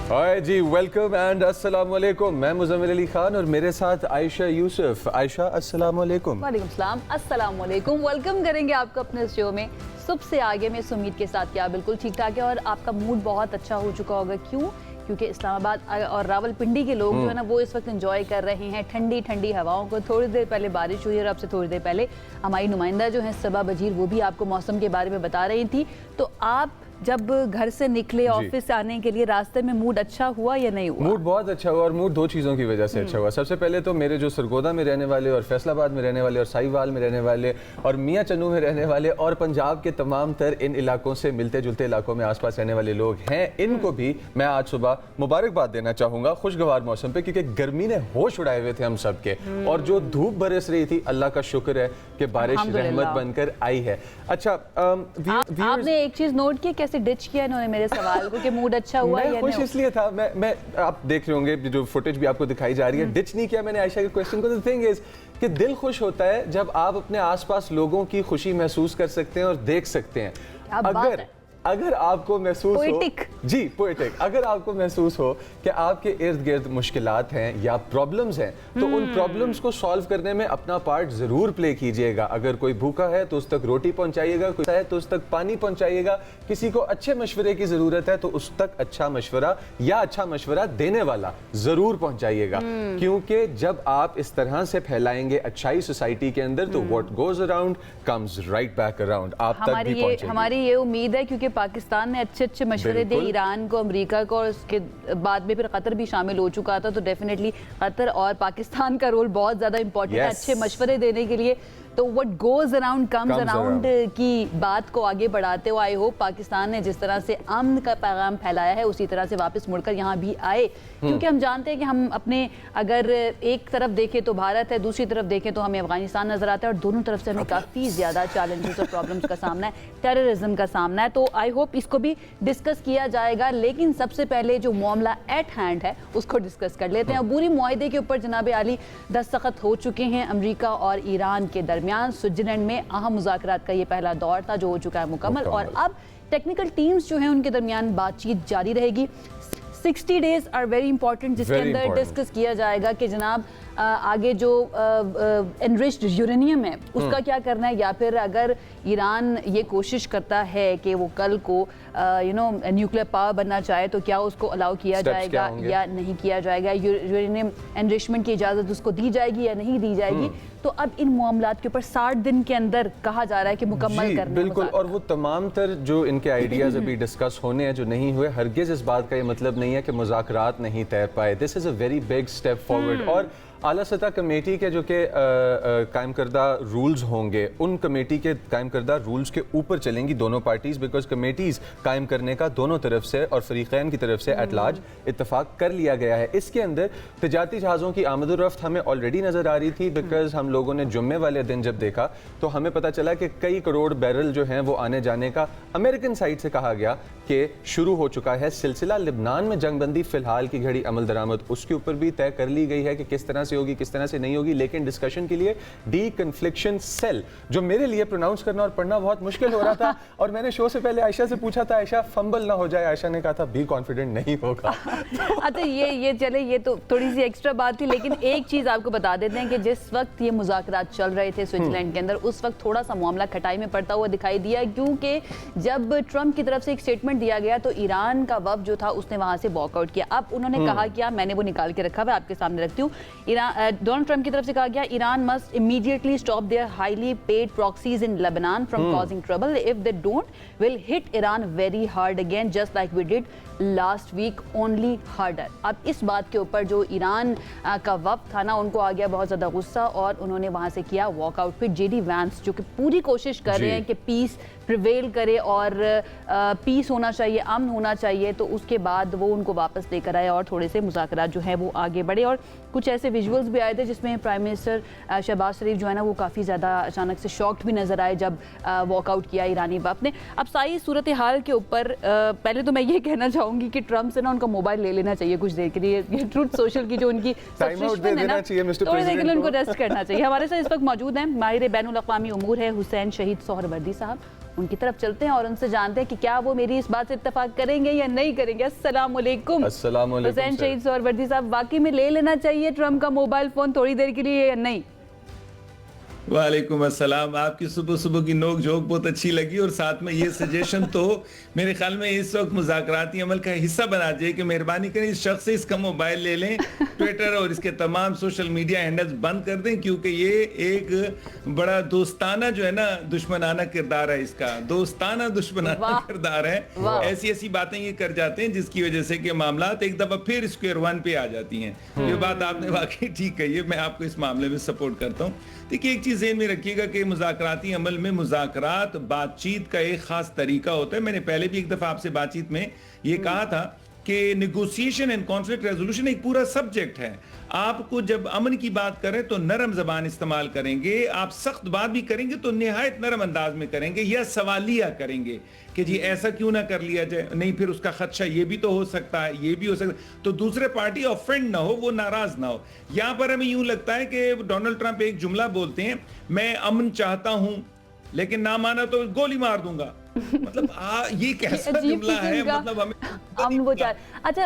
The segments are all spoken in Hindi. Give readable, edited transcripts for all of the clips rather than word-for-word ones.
हाय जी, वेलकम एंड अस्सलाम वालेकुम। मैं मुज़म्मिल अली खान और मेरे साथ आयशा यूसुफ। आयशा, अस्सलाम वालेकुम। वालेकुम सलाम, अस्सलाम वालेकुम। वेलकम करेंगे आपको अपने शो में सबसे आगे में इस उम्मीद के साथ कि आप बिल्कुल ठीक ठाक है और आपका मूड बहुत अच्छा हो चुका होगा। क्यों? क्योंकि इस्लामाबाद और रावलपिंडी के लोग जो है ना वो इस वक्त एंजॉय कर रहे हैं ठंडी ठंडी हवाओं को। थोड़ी देर पहले बारिश हुई और अब से थोड़ी देर पहले हमारी नुमाइंदा जो है सबा बजीर वो भी आपको मौसम के बारे में बता रही थी। तो आप जब घर से निकले ऑफिस से आने के लिए रास्ते में मूड अच्छा हुआ या नहीं हुआ? मूड बहुत अच्छा हुआ और मूड दो चीज़ों की वजह से अच्छा हुआ। सबसे पहले तो मेरे जो सरगोदा में रहने वाले और फैसलाबाद में रहने वाले और साहिवाल में रहने वाले और मियाँ चन्नू में रहने वाले और पंजाब के तमाम तर इन इलाकों से मिलते जुलते इलाकों में आसपास रहने वाले लोग हैं, इनको भी मैं आज सुबह मुबारकबाद देना चाहूँगा खुशगवार मौसम पे, क्योंकि गर्मी ने होश उड़ाए हुए थे हम सब के। और जो धूप बरस रही थी, अल्लाह का शुक्र है कि बारिश रहमत बनकर आई है। अच्छा, आपने एक चीज़ नोट की, कैसे डिच किया इन्होंने मेरे सवाल को कि मूड अच्छा हुआ या नहीं? खुश इसलिए था, मैं आप देख रहे होंगे जो फुटेज भी आपको दिखाई जा रही है, डिच नहीं किया मैंने आयशा के क्वेश्चन को। द थिंग इज कि दिल खुश होता है जब आप अपने आसपास लोगों की खुशी महसूस कर सकते हैं और देख सकते हैं। अगर आपको महसूस पोएटिक। हो जी, पोएटिक, अगर आपको महसूस हो कि आपके इर्द गिर्द मुश्किलात हैं या प्रॉब्लम्स हैं, तो उन प्रॉब्लम्स को सॉल्व करने में अपना पार्ट जरूर प्ले कीजिएगा। अगर कोई भूखा है तो उस तक रोटी पहुंचाइएगा, कोई है तो उस तक पानी पहुंचाइएगा, किसी को अच्छे मशवरे की जरूरत है तो उस तक अच्छा मशवरा या अच्छा मशवरा देने वाला जरूर पहुंचाइएगा। क्योंकि जब आप इस तरह से फैलाएंगे अच्छाई सोसाइटी के अंदर तो what goes around comes right back around, आप तक भी पहुंचेगी। हमारी ये उम्मीद है, क्योंकि पाकिस्तान ने अच्छे अच्छे मशवरे दिए ईरान को, अमेरिका को, और उसके बाद में फिर कतर भी शामिल हो चुका था। तो डेफिनेटली कतर और पाकिस्तान का रोल बहुत ज़्यादा इंपॉर्टेंट है अच्छे मशवरे देने के लिए। तो what goes around comes around की बात को आगे बढ़ाते हुए आई होप पाकिस्तान ने जिस तरह से अमन का पैगाम फैलाया है उसी तरह से वापस मुड़कर यहाँ भी आए। क्योंकि हम जानते हैं कि हम अपने अगर एक तरफ देखें तो भारत है, दूसरी तरफ देखें तो हमें अफगानिस्तान नजर आता है और दोनों तरफ से हमें काफ़ी ज़्यादा चैलेंजेस और प्रॉब्लम्स का सामना है, टेररिज्म का सामना है। तो आई होप इसको भी डिस्कस किया जाएगा। लेकिन सबसे पहले जो मामला एट हैंड है उसको डिस्कस कर लेते हैं। अबूरी मुआहदे के ऊपर जनाब आली दस्तखत हो चुके हैं अमरीका और ईरान के दरमियान। स्विट्जरलैंड में अहम मुज़ाकरात का ये पहला दौर था जो हो चुका है मुकम्मल, और अब टेक्निकल टीम्स जो हैं उनके दरमियान बातचीत जारी रहेगी। 60 डेज आर वेरी इंपॉर्टेंट, जिसके अंदर डिस्कस किया जाएगा कि जनाब आगे जो एनरिच्ड यूरेनियम है उसका क्या करना है, या फिर अगर ईरान ये कोशिश करता है कि वो कल को न्यूक्लियर पावर बनना चाहे तो क्या उसको अलाउ किया जाएगा या नहीं किया जाएगा, यूरेनियम एनरिचमेंट की इजाज़त उसको दी जाएगी या नहीं दी जाएगी। तो अब इन मामलात के ऊपर 60 दिन के अंदर कहा जा रहा है कि मुकम्मल करना है। बिल्कुल, और वो तमाम तर जो इनके आइडियाज़ अभी डिस्कस होने हैं जो नहीं हुए, हरगिज़ इस बात का ये मतलब नहीं है कि मुज़ाकरात नहीं तैर पाए। This is a very big step forward. और आला सतह कमेटी के जो कि कायम करदा रूल्स होंगे, उन कमेटी के कायम करदा रूल्स के ऊपर चलेंगी दोनों पार्टीज, बिकॉज कमेटीज कायम करने का दोनों तरफ से और फरीकैन की तरफ से एट लार्ज इत्तफाक कर लिया गया है। इसके अंदर तिजारती जहाज़ों की आमद-ओ-रफ्त हमें ऑलरेडी नज़र आ रही थी, बिकॉज हम लोगों ने जुम्मे वाले दिन जब देखा तो हमें पता चला कि कई करोड़ बैरल जो हैं वो आने जाने का अमेरिकन साइड से कहा गया कि शुरू हो चुका है सिलसिला। लिबनान में जंगबंदी फिलहाल की घड़ी अमल दरामद उसके ऊपर भी तय कर ली गई है कि किस तरह से होगी किस तरह से नहीं होगी। लेकिन डिस्कशन के लिए डी कन्फ्लिक्शन सेल, जो मेरे लिए प्रोनाउंस करना और पढ़ना बहुत मुश्किल हो रहा था और मैंने शो से पहले आयशा से पूछा था आयशा फंबल ना हो जाए, आयशा ने कहा था बी कॉन्फिडेंट नहीं होगा। अच्छा, ये चले, ये तो थोड़ी सी एक्स्ट्रा बात थी। लेकिन एक चीज आपको बता देते हैं कि जिस वक्त ये मुज़ाकरात चल रहे थे स्विट्जरलैंड के अंदर, उस वक्त थोड़ा सा मामला खटाई में पड़ता हुआ दिखाई दिया, क्योंकि जब ट्रंप की तरफ से एक स्टेटमेंट दिया गया तो ईरान का वफ़द जो था उसने वहां से वॉकआउट किया। अब उन्होंने कहा क्या, मैंने वो निकाल के रखा हुआ आपके सामने रखती हूँ। डोनाल्ड ट्रंप की तरफ से कहा गया, Iran must immediately stop their highly paid proxies in Lebanon from causing trouble. If they don't will hit Iran very hard again just like we did last week, only harder. अब इस बात के ऊपर जो ईरान का वफ़द था ना, उनको आ गया बहुत ज़्यादा गुस्सा और उन्होंने वहाँ से किया वॉकआउट। फिर जेडी वैंस जो कि पूरी कोशिश कर रहे हैं कि पीस प्रिवेल करे और पीस होना चाहिए, अमन होना चाहिए, तो उसके बाद वो उनको वापस लेकर आए और थोड़े से मुज़ाकरात जो है वो आगे बढ़े। और कुछ ऐसे विजुअल्स भी आए थे जिसमें प्राइम मिनिस्टर शहबाज शरीफ जो है ना वो काफ़ी ज़्यादा अचानक से शॉक्ड भी नज़र आए जब वॉकआउट किया ईरानी वफ़द ने। अब सारी सूरत हाल के ऊपर पहले तो मैं ये कहना चाहूँगी कि ट्रंप से ना उनका मोबाइल ले लेना चाहिए कुछ देर के लिए। ट्रुथ सोशल की जो उनकी सब्सक्रिप्शन है ना, थोड़ी देर के लिए उनको रेस्ट करना चाहिए। हमारे साथ इस वक्त मौजूद हैं माहिर बैनुल अक़वामी उमूर है हुसैन शहीद सोहरवर्दी साहब। उनकी तरफ चलते हैं और उनसे जानते हैं कि क्या वो मेरी इस बात से इत्तेफाक करेंगे या नहीं करेंगे। अस्सलाम वालेकुम हुसैन शहीद सोहरवर्दी साहब, वाकई में ले लेना चाहिए ट्रम्प का मोबाइल फोन थोड़ी देर के लिए या नहीं? वालेकुम अस्सलाम। आपकी सुबह सुबह की नोक झोंक बहुत अच्छी लगी और साथ में ये सजेशन तो मेरे ख्याल में इस वक्त मुज़ाकराती अमल का हिस्सा बना चाहिए कि मेहरबानी करें इस शख्स से इसका मोबाइल ले लें, ट्विटर और इसके तमाम सोशल मीडिया हैंडल्स बंद कर दें, क्योंकि ये एक बड़ा दोस्ताना जो है ना दुश्मनाना किरदार है, इसका दोस्ताना दुश्मनाना किरदार है। ऐसी ऐसी बातें ये कर जाते हैं जिसकी वजह से कि मामला एक दफा फिर स्क्वायर वन पे आ जाती हैं। ये बात आपने वाकई ठीक कही है, मैं आपको इस मामले में सपोर्ट करता हूँ। देखिए एक चीज ज़हन में रखिएगा कि मुज़ाकराती अमल में मुज़ाकरात बातचीत का एक खास तरीका होता है। मैंने पहले भी एक दफा आपसे बातचीत में ये कहा था कि नेगोशिएशन एंड कॉन्फ्लिक्ट रेजोल्यूशन एक पूरा सब्जेक्ट है। आपको जब अमन की बात करें तो नरम जबान इस्तेमाल करेंगे, आप सख्त बात भी करेंगे तो निहायत नरम अंदाज में करेंगे या सवालिया करेंगे कि जी ऐसा क्यों ना कर लिया जाए, नहीं फिर उसका खदशा ये भी तो हो सकता है, ये भी हो सकता है, तो दूसरे पार्टी ऑफेंड ना हो, वो नाराज ना हो। यहां पर हमें यूं लगता है कि डोनाल्ड ट्रंप एक जुमला बोलते हैं, मैं अमन चाहता हूं लेकिन ना माना तो गोली मार दूंगा। मतलब ये कैसा जुमला है? मतलब हमें वो अच्छा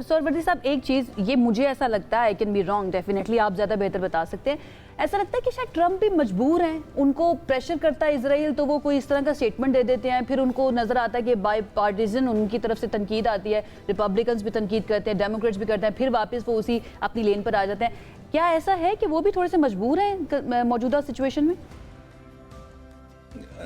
सोहरवर्दी साहब, एक चीज ये मुझे ऐसा लगता है, I can be wrong, definitely आप ज्यादा बेहतर बता सकते हैं, ऐसा लगता है कि शायद ट्रंप भी मजबूर हैं, उनको प्रेशर करता है इजराइल तो वो कोई इस तरह का स्टेटमेंट दे देते हैं, फिर उनको नजर आता है कि बाई पार्टीजन उनकी तरफ से तनकीद आती है, रिपब्लिकन्स भी तनकीद करते हैं, डेमोक्रेट्स भी करते हैं, फिर वापस वो उसी अपनी लेन पर आ जाते हैं। क्या ऐसा है कि वो भी थोड़े से मजबूर हैं मौजूदा सिचुएशन में?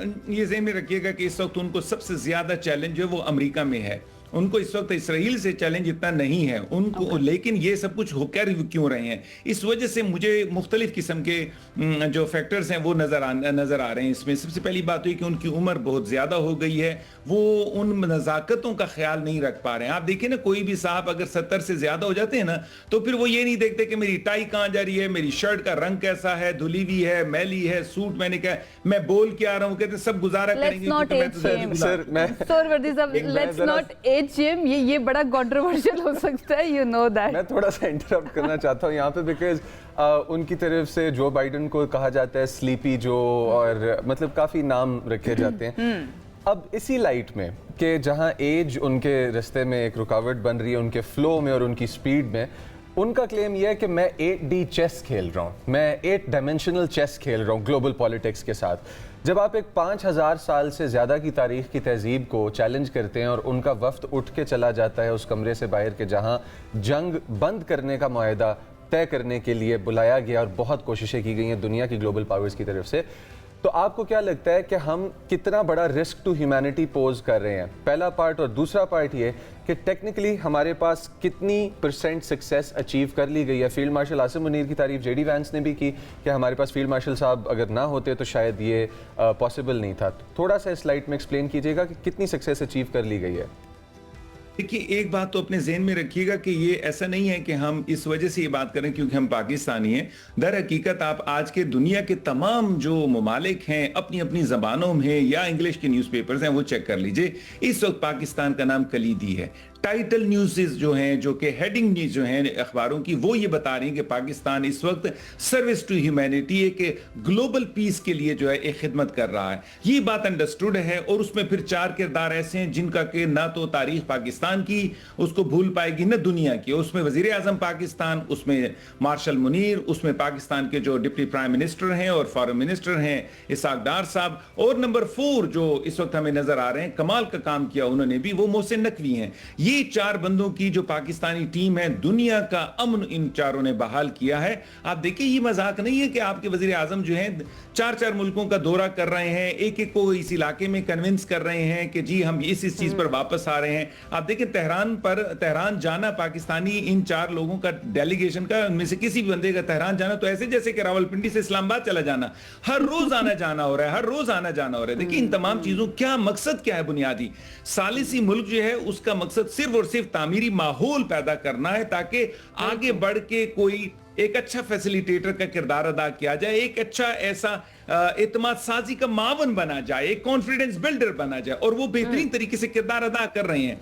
ये ज़हन में रखिएगा कि इस वक्त उनको सबसे ज्यादा चैलेंज जो है वो अमेरिका में है। उनको इस वक्त इसराइल से चैलेंज इतना नहीं है उनको, लेकिन ये सब कुछ होकर क्यों रहे हैं, इस वजह से मुझे मुख्तलिफ किस्म के जो फैक्टर्स हैं वो नजर आ रहे हैं। इसमें सबसे पहली बात हुई कि उनकी उम्र बहुत ज्यादा हो गई है, वो उन नज़ाकतों का ख्याल नहीं रख पा रहे हैं। आप देखिए ना, कोई भी साहब अगर 70 से ज्यादा हो जाते हैं ना, तो फिर वो ये नहीं देखते कि मेरी टाई कहाँ जा रही है, मेरी शर्ट का रंग कैसा है, धुली हुई है, मैली है, सूट मैंने क्या, मैं बोल क्या रहा हूँ, कहते सब गुजारा करेंगे। जिम ये बड़ा कंट्रोवर्शियल हो सकता है, यू नो दैट। मैं थोड़ा सा इंटरप्ट करना चाहता हूँ यहाँ पे, बिकॉज उनकी तरफ से जो बाइडन को कहा जाता है स्लीपी जो, और मतलब काफी नाम रखे जाते हैं। अब इसी लाइट में कि जहाँ एज उनके रास्ते में एक रुकावट बन रही है उनके फ्लो में और उनकी स्पीड में, उनका क्लेम यह है कि मैं 8D चेस खेल रहा हूँ, मैं 8 डायमेंशनल चेस खेल रहा हूँ ग्लोबल पॉलिटिक्स के साथ। जब आप एक 5000 साल से ज़्यादा की तारीख की तहजीब को चैलेंज करते हैं और उनका वफ्द उठ के चला जाता है उस कमरे से बाहर के जहाँ जंग बंद करने का मुआहदा तय करने के लिए बुलाया गया और बहुत कोशिशें की गई हैं दुनिया की ग्लोबल पावर्स की तरफ से, तो आपको क्या लगता है कि हम कितना बड़ा रिस्क टू ह्यूमैनिटी पोज कर रहे हैं? पहला पार्ट, और दूसरा पार्ट ये कि टेक्निकली हमारे पास कितनी % सक्सेस अचीव कर ली गई है? फील्ड मार्शल आसिम मुनीर की तारीफ जेडी वैंस ने भी की कि हमारे पास फील्ड मार्शल साहब अगर ना होते तो शायद ये पॉसिबल नहीं था। थोड़ा सा इस लाइट में एक्सप्लेन कीजिएगा कि कितनी सक्सेस अचीव कर ली गई है। देखिए एक बात तो अपने ज़हन में रखिएगा कि ये ऐसा नहीं है कि हम इस वजह से ये बात करें क्योंकि हम पाकिस्तानी हैं। दर हकीकत आप आज के दुनिया के तमाम जो ममालिक हैं अपनी अपनी ज़बानों में या इंग्लिश के न्यूज़पेपर्स हैं वो चेक कर लीजिए, इस वक्त पाकिस्तान का नाम कलीदी है। टाइटल न्यूज़ जो हैं, जो कि हेडिंग न्यूज़ जो हैं अखबारों की, वो ये बता रही हैं कि पाकिस्तान इस वक्त सर्विस टू ह्यूमैनिटी एक ग्लोबल पीस के लिए जो है एक खिदमत कर रहा है। ये बात अंडरस्टूड है और उसमें फिर 4 किरदार ऐसे हैं जिनका कि ना तो तारीख पाकिस्तान की उसको भूल पाएगी ना दुनिया की। उसमें वजीर आजम पाकिस्तान, उसमें मार्शल मुनीर, उसमें पाकिस्तान के जो डिप्टी प्राइम मिनिस्टर हैं और फॉरेन मिनिस्टर हैं इसाक डार साहब, और नंबर 4 जो इस वक्त हमें नजर आ रहे हैं, कमाल का काम किया उन्होंने भी, वो मोहसिन नकवी हैं। ये 4 बंदों की जो पाकिस्तानी टीम है, दुनिया का अमन इन चारों ने बहाल किया है। आप देखिए ये मजाक नहीं है कि आपके वजीर आजम जो है 4 मुल्कों का दौरा कर रहे हैं, एक एक को इस इलाके में कन्विंस कर रहे हैं कि जी हम इस चीज पर वापस आ रहे हैं। आप देखिए तेहरान जाना पाकिस्तानी इन 4 लोगों का डेलीगेशन का, उनमें से किसी भी बंदे का तेहरान जाना तो ऐसे जैसे कि रावलपिंडी से इस्लामाबाद चला जाना, हर रोज आना जाना हो रहा है, हर रोज आना जाना हो रहा है। देखिए इन तमाम चीजों क्या मकसद क्या है बुनियादी? सालिसी मुल्क जो है उसका मकसद सिर्फ और सिर्फ तामीरी माहौल पैदा करना है ताकि आगे बढ़ के कोई एक अच्छा फैसिलिटेटर का किरदार अदा किया जाए, एक अच्छा ऐसा एतमाद साजी का मावन बना जाए, एक कॉन्फिडेंस बिल्डर बना जाए, और वो बेहतरीन तरीके से किरदार अदा कर रहे हैं।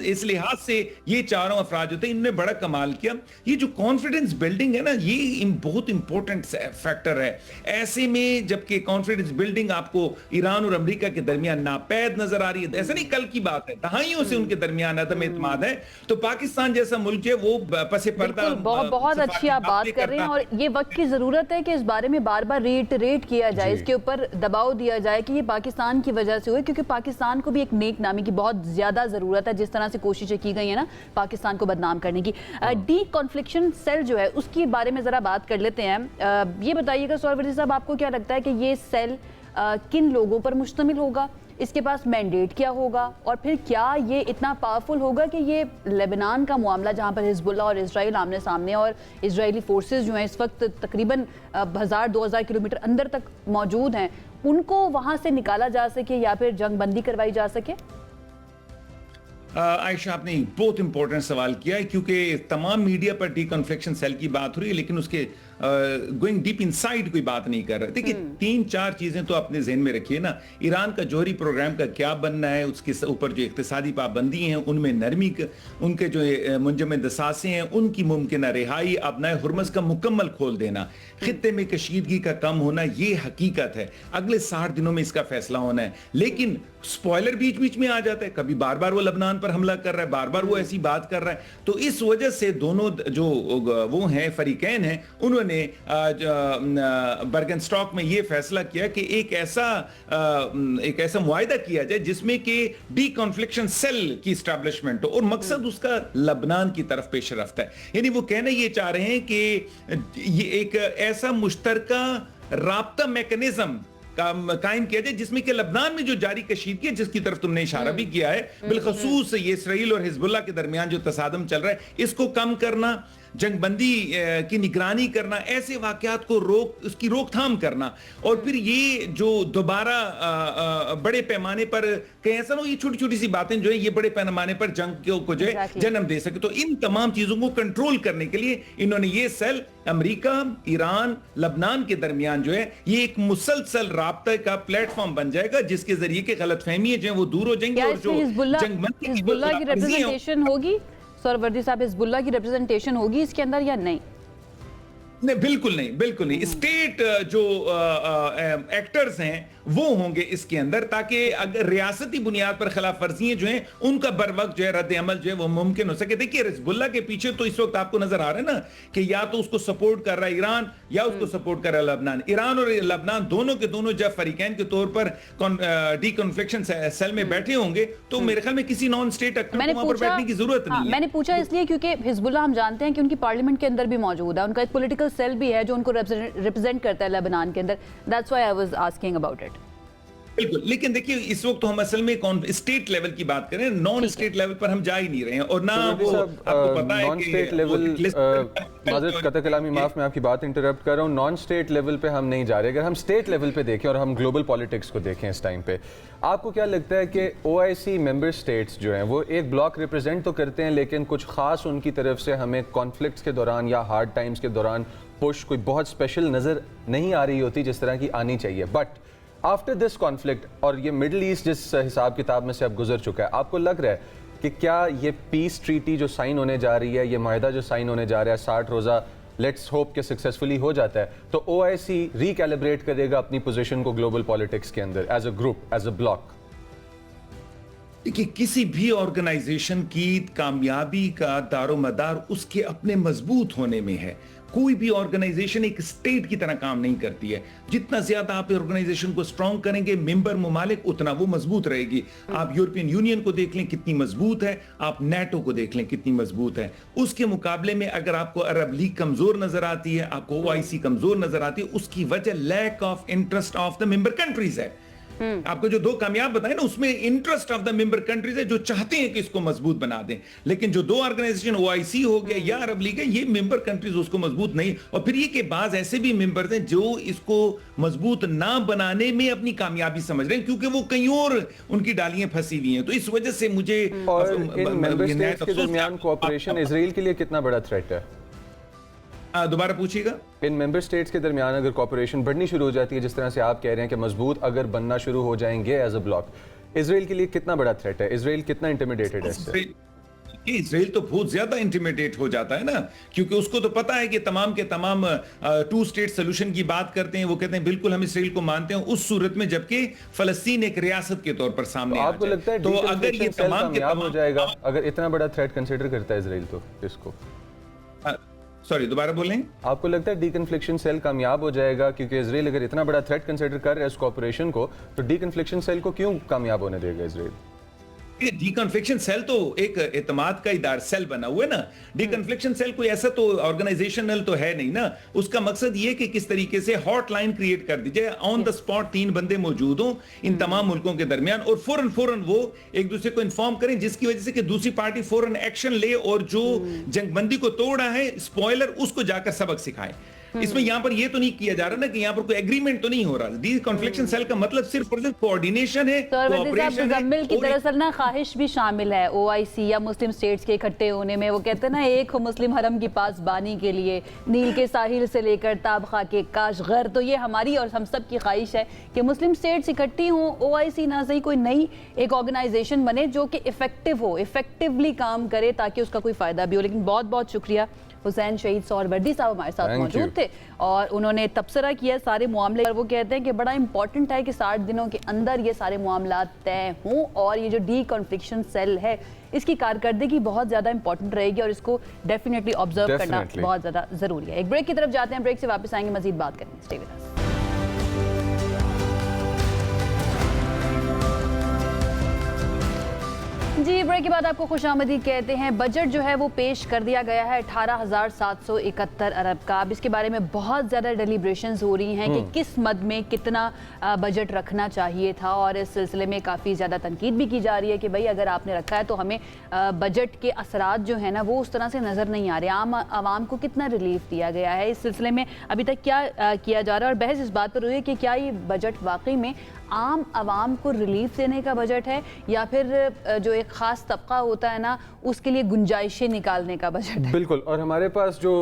इस लिहाज से ये चारों अफराद होते हैं, इनने बड़ा कमाल किया। ये जो कॉन्फिडेंस बिल्डिंग है ना, ये बहुत इंपॉर्टेंट फैक्टर है ऐसे में, जबकि कॉन्फिडेंस बिल्डिंग आपको ईरान और अमेरिका के दरमियान नापैद नजर आ रही है। ऐसा नहीं कल की बात है, दहाइयों से उनके दरमियान अदम एतमाद है। तो पाकिस्तान जैसा मुल्क है वो पसे पर्दा बहुत अच्छी आप बात कर रहे हैं, और ये वक्त की जरूरत है कि इस बारे में बार बार रेट किया जाए, इसके ऊपर दबाव दिया जाए कि ये पाकिस्तान की वजह से हुए, क्योंकि पाकिस्तान को भी एक नेक नामी की बहुत ज्यादा जरूरत है। जिस तरह से कोशिशें की गई है ना पाकिस्तान को बदनाम करने की। डी कॉन्फ्लिक्शन सेल जो है उसके बारे में जरा बात कर लेते हैं। ये बताइएगा सरवरी साहब, आपको क्या लगता है कि ये सेल किन लोगों पर मुश्तमिल होगा, इसके पास मैंडेट क्या होगा, और फिर क्या ये इतना पावरफुल होगा कि ये लेबनान का मामला जहां पर हिजबुल्लाह और इजराइल आमने सामने, और इजरायली फोर्सेस जो हैं इस वक्त तकरीबन 1000-2000 किलोमीटर अंदर तक मौजूद हैं, उनको वहां से निकाला जा सके या फिर जंगबंदी करवाई जा सके? आयशा, आपने बहुत इंपॉर्टेंट सवाल किया है, क्योंकि तमाम मीडिया पर डीकॉन्फ्लिक्शन सेल की बात हो रही है, लेकिन उसके गोइंग डीप इनसाइड कोई बात नहीं कर रहा। देखिए, 3-4 चीजें तो अपने ज़हन में रखिए ना। ईरान का जौहरी प्रोग्राम का क्या बनना है, उसके ऊपर जो इक्तिसादी पाबंदी हैं उनमें नरमी, उनके जो मुंजमद असासे हैं उनकी मुमकिन रिहाई, अपनाए हुर्मस का मुकम्मल खोल देना, खित्ते में कशीदगी का कम होना, ये हकीकत है। अगले 60 दिनों में इसका फैसला होना है। लेकिन स्पॉइलर बीच बीच में आ जाता है, कभी बार बार वो लबनान पर हमला कर रहा है, बार बार वो ऐसी बात कर रहा है। तो इस वजह से दोनों जो वो हैं फरीकैन हैं, उन्होंने बर्गनस्टॉक में ये फैसला किया कि एक ऐसा मुआहिदा किया जाए जिसमें कि डी कॉन्फ्लिक्शन सेल की स्टैब्लिशमेंट हो, और मकसद उसका लबनान की तरफ पेशरफ्त है। यानी वो कहना ये चाह रहे हैं कि ये एक ऐसा मुश्तरका राब्ता मैकेनिज्म कायम किया जाए जिसमें कि लबनान में जो जारी कशीदगी है, जिसकी तरफ तुमने इशारा भी किया है, बिलखसूस ये इसराइल और हिजबुल्लाह के दरमियान जो तसादम चल रहा है, इसको कम करना, जंगबंदी की निगरानी करना, ऐसे वाकयात को उसकी रोकथाम करना, और फिर ये जो दोबारा बड़े पैमाने पर कहीं ऐसा ना, ये छोटी छोटी सी बातें जो है ये बड़े पैमाने पर जंग को जो है जन्म दे सके। तो इन तमाम चीजों को कंट्रोल करने के लिए इन्होंने ये सेल अमेरिका, ईरान, लबनान के दरमियान जो है ये एक मुसलसल राब्ते का प्लेटफॉर्म बन जाएगा, जिसके जरिए के गलतफहमियां जो है वो दूर हो जाएंगी, और जो हिजबुल्लाह की रिप्रेजेंटेशन होगी, सरवर्दी साहब, हिजबुल्लाह की रिप्रेजेंटेशन होगी इसके अंदर या नहीं? नहीं, बिल्कुल नहीं। स्टेट जो एक्टर्स हैं वो होंगे इसके अंदर, ताकि अगर रियासती बुनियाद पर खिलाफ वर्जियां जो हैं उनका बर वक्त जो है रद्द अमल जो है वो मुमकिन हो सके। देखिए, हिजबुल्लाह के पीछे तो इस वक्त आपको नजर आ रहा है ना कि या तो उसको सपोर्ट कर रहा है ईरान या उसको सपोर्ट कर रहा है लबनान। ईरान और लबनान दोनों के दोनों जब फरीकैन के तौर पर डी कॉन्फ्लिक्शन सेल में बैठे होंगे, तो मेरे ख्याल में किसी नॉन स्टेट एक्टर को वहां पर बैठने की जरूरत नहीं है। मैंने पूछा इसलिए क्योंकि हिजबुल्लाह हम जानते हैं कि उनकी पार्लियामेंट के अंदर भी मौजूद है, उनका एक पॉलिटिकल सेल भी है जो उनको रिप्रेजेंट करता है लेबनान के अंदर। That's why I was asking about it. बिल्कुल, लेकिन देखिए इस वक्त तो हम असल में स्टेट लेवल की बात करें, नॉन स्टेट लेवल पर हम जा ही नहीं रहे हैं, और ना वो आपको पता है नॉन स्टेट लेवल, माज़रत कतई कलामी माफ, मैं आपकी बात इंटरप्ट कर रहा हूँ, नॉन स्टेट लेवल पे हम नहीं जा रहे। अगर हम स्टेट लेवल पे देखें और हम ग्लोबल पॉलिटिक्स को देखें इस टाइम पे, आपको क्या लगता है कि OIC मेंबर स्टेट्स जो हैं वो एक ब्लॉक रिप्रेजेंट तो करते हैं, लेकिन कुछ खास उनकी तरफ से हमें कॉन्फ्लिक्ट्स के दौरान या हार्ड टाइम्स के दौरान पुश कोई बहुत स्पेशल नज़र नहीं आ रही होती जिस तरह की आनी चाहिए। बट आफ्टर दिस कॉन्फ्लिक्ट और ये मिडल ईस्ट जिस हिसाब किताब में से अब गुजर चुका है, आपको लग रहा है कि क्या ये पीस ट्रीटी जो साइन होने जा रही है, ये माहिदा जो साइन होने जा रहा है 60 रोज़ा, लेट्स होप के सक्सेसफुली हो जाता है, तो OIC रिकैलिब्रेट करेगा अपनी पोजीशन को ग्लोबल पॉलिटिक्स के अंदर as a group, as a bloc? देखिए, किसी भी ऑर्गेनाइजेशन की कामयाबी का दारोमदार उसके अपने मजबूत होने में है। कोई भी ऑर्गेनाइजेशन एक स्टेट की तरह काम नहीं करती है। जितना ज्यादा आप ऑर्गेनाइजेशन को स्ट्रांग करेंगे, मेंबर मुमालिक, उतना वो मजबूत रहेगी। आप यूरोपियन यूनियन को देख लें कितनी मजबूत है, आप नेटो को देख लें कितनी मजबूत है। उसके मुकाबले में अगर आपको अरब लीग कमजोर नजर आती है, आपको OIC कमजोर नजर आती है, उसकी वजह lack of interest of the member countries है। आपको जो 2 कामयाब बताए ना, उसमें interest of the member countries है जो चाहते हैं कि इसको मजबूत बना दें। लेकिन जो 2 ऑर्गेनाइजेशन OIC हो गया या अरब लीग है, ये मेंबर कंट्रीज उसको मजबूत नहीं, और फिर ये के बाद ऐसे भी मेंबर्स हैं जो इसको मजबूत ना बनाने में अपनी कामयाबी समझ रहे हैं, क्योंकि वो कहीं और उनकी डालियां फंसी हुई हैं। तो इस वजह से मुझे और इन मेंबर स्टेट्स के दरमियान कोऑपरेशन इजराइल के लिए कितना बड़ा थ्रेट है? दोबारा पूछिएगा। इन मेंबर स्टेट्स के दरमियान अगर कॉपरेशन बढ़नी शुरू हो जाती है, जिस तरह से आप कह रहे हैं कि मजबूत अगर बनना शुरू हो जाएंगे एज अ ब्लॉक, इसराइल के लिए कितना बड़ा थ्रेट है? इसराइल कितना इंटिमिडेटेड है इससे? इसराइल तो बहुत ज्यादा इंटिमिडेट हो जाता है ना, क्योंकि उसको तो पता है कि तमाम के तमाम 2 स्टेट सोल्यूशन की बात करते हैं, वो कहते हैं बिल्कुल हम इसराइल को मानते हैं उस सूरत में जबकि फलस्तीन एक रियासत के तौर पर सामने आपको लगता है तो अगर ये तमाम के तमाम हो जाएगा, अगर इतना बड़ा थ्रेट कंसीडर करता है इसराइल तो इसको, सॉरी दोबारा बोलें। आपको लगता है डीकन्फ्लिक्शन सेल कामयाब हो जाएगा? क्योंकि इसराइल अगर इतना बड़ा थ्रेट कंसीडर कर रहा है इस कॉपरेशन को, तो डीकन्फ्लिक्शन सेल को क्यों कामयाब होने देगा इसराइल? डीकन्फ्लिक्शन सेल तो एक एतमाद का इदार सेल बना हुआ है ना। डीकन्फ्लिक्शन सेल कोई ऐसा तो ऑर्गेनाइजेशनल तो है नहीं ना। उसका मकसद ये कि किस तरीके से हॉटलाइन क्रिएट कर दीजिए, ऑन द स्पॉट 3 बंदे मौजूद हों इन तमाम मुल्कों के दरमियान और फौरन वो एक दूसरे को इन्फॉर्म करें, जिसकी वजह से कि दूसरी पार्टी फौरन एक्शन ले और जो जंगबंदी को तोड़ा है स्पॉइलर उसको जाकर सबक सिखाए। इसमें यहां पर ये तो नहीं किया जा रहा ना कि यहां पर कोई एग्रीमेंट तो नहीं हो रहा। डीकन्फ्लिक्शन सेल का मतलब सिर्फ और सिर्फ कोऑर्डिनेशन है, कोऑपरेशन है। मुज़म्मिल की दरअसल ना ख्वाहिश भी शामिल है ओआईसी या मुस्लिम स्टेट्स के इकट्ठे होने में। वो कहते हैं ना, एक हो मुस्लिम हरम की पासबानी के लिए नील के साहिल से लेकर ताबखा के काशगर। तो ये हमारी और हम सब की ख्वाहिश है कि मुस्लिम स्टेट्स इकट्ठी हों, ओआईसी ना सही कोई नई एक ऑर्गेनाइजेशन बने जो कि इफेक्टिव हो, इफेक्टिवली काम करे ताकि उसका कोई फायदा भी हो। लेकिन बहुत बहुत शुक्रिया, हुसैन शहीद सोहरवर्दी साहब हमारे साथ मौजूद थे और उन्होंने तबसरा किया सारे मामले। और वो कहते हैं कि बड़ा इंपॉर्टेंट है कि 60 दिनों के अंदर ये सारे मामला तय हों और ये जो डीकन्फ्लिक्शन सेल है इसकी कारकर्दगी बहुत ज़्यादा इंपॉर्टेंट रहेगी और इसको डेफिनेटली ऑब्जर्व करना बहुत ज़्यादा ज़रूरी है। एक ब्रेक की तरफ जाते हैं, ब्रेक से वापस आएंगे, मजीद बात करेंगे। Stay with us. जी, ब्रेक के बाद आपको खुशामदीद कहते हैं। बजट जो है वो पेश कर दिया गया है 18,771 अरब का। अब इसके बारे में बहुत ज़्यादा डेलिब्रेशंस हो रही हैं कि किस मद में कितना बजट रखना चाहिए था और इस सिलसिले में काफ़ी ज़्यादा तनकीद भी की जा रही है कि भाई अगर आपने रखा है तो हमें बजट के असरात जो है ना वो उस तरह से नज़र नहीं आ रहे। आम आवाम को कितना रिलीफ दिया गया है, इस सिलसिले में अभी तक क्या किया जा रहा है और बहस इस बात पर हुई है कि क्या ये बजट वाकई में आम आवाम को रिलीफ देने का बजट है या फिर जो एक ख़ास तबका होता है ना उसके लिए गुंजाइशें निकालने का बजट है। बिल्कुल, और हमारे पास जो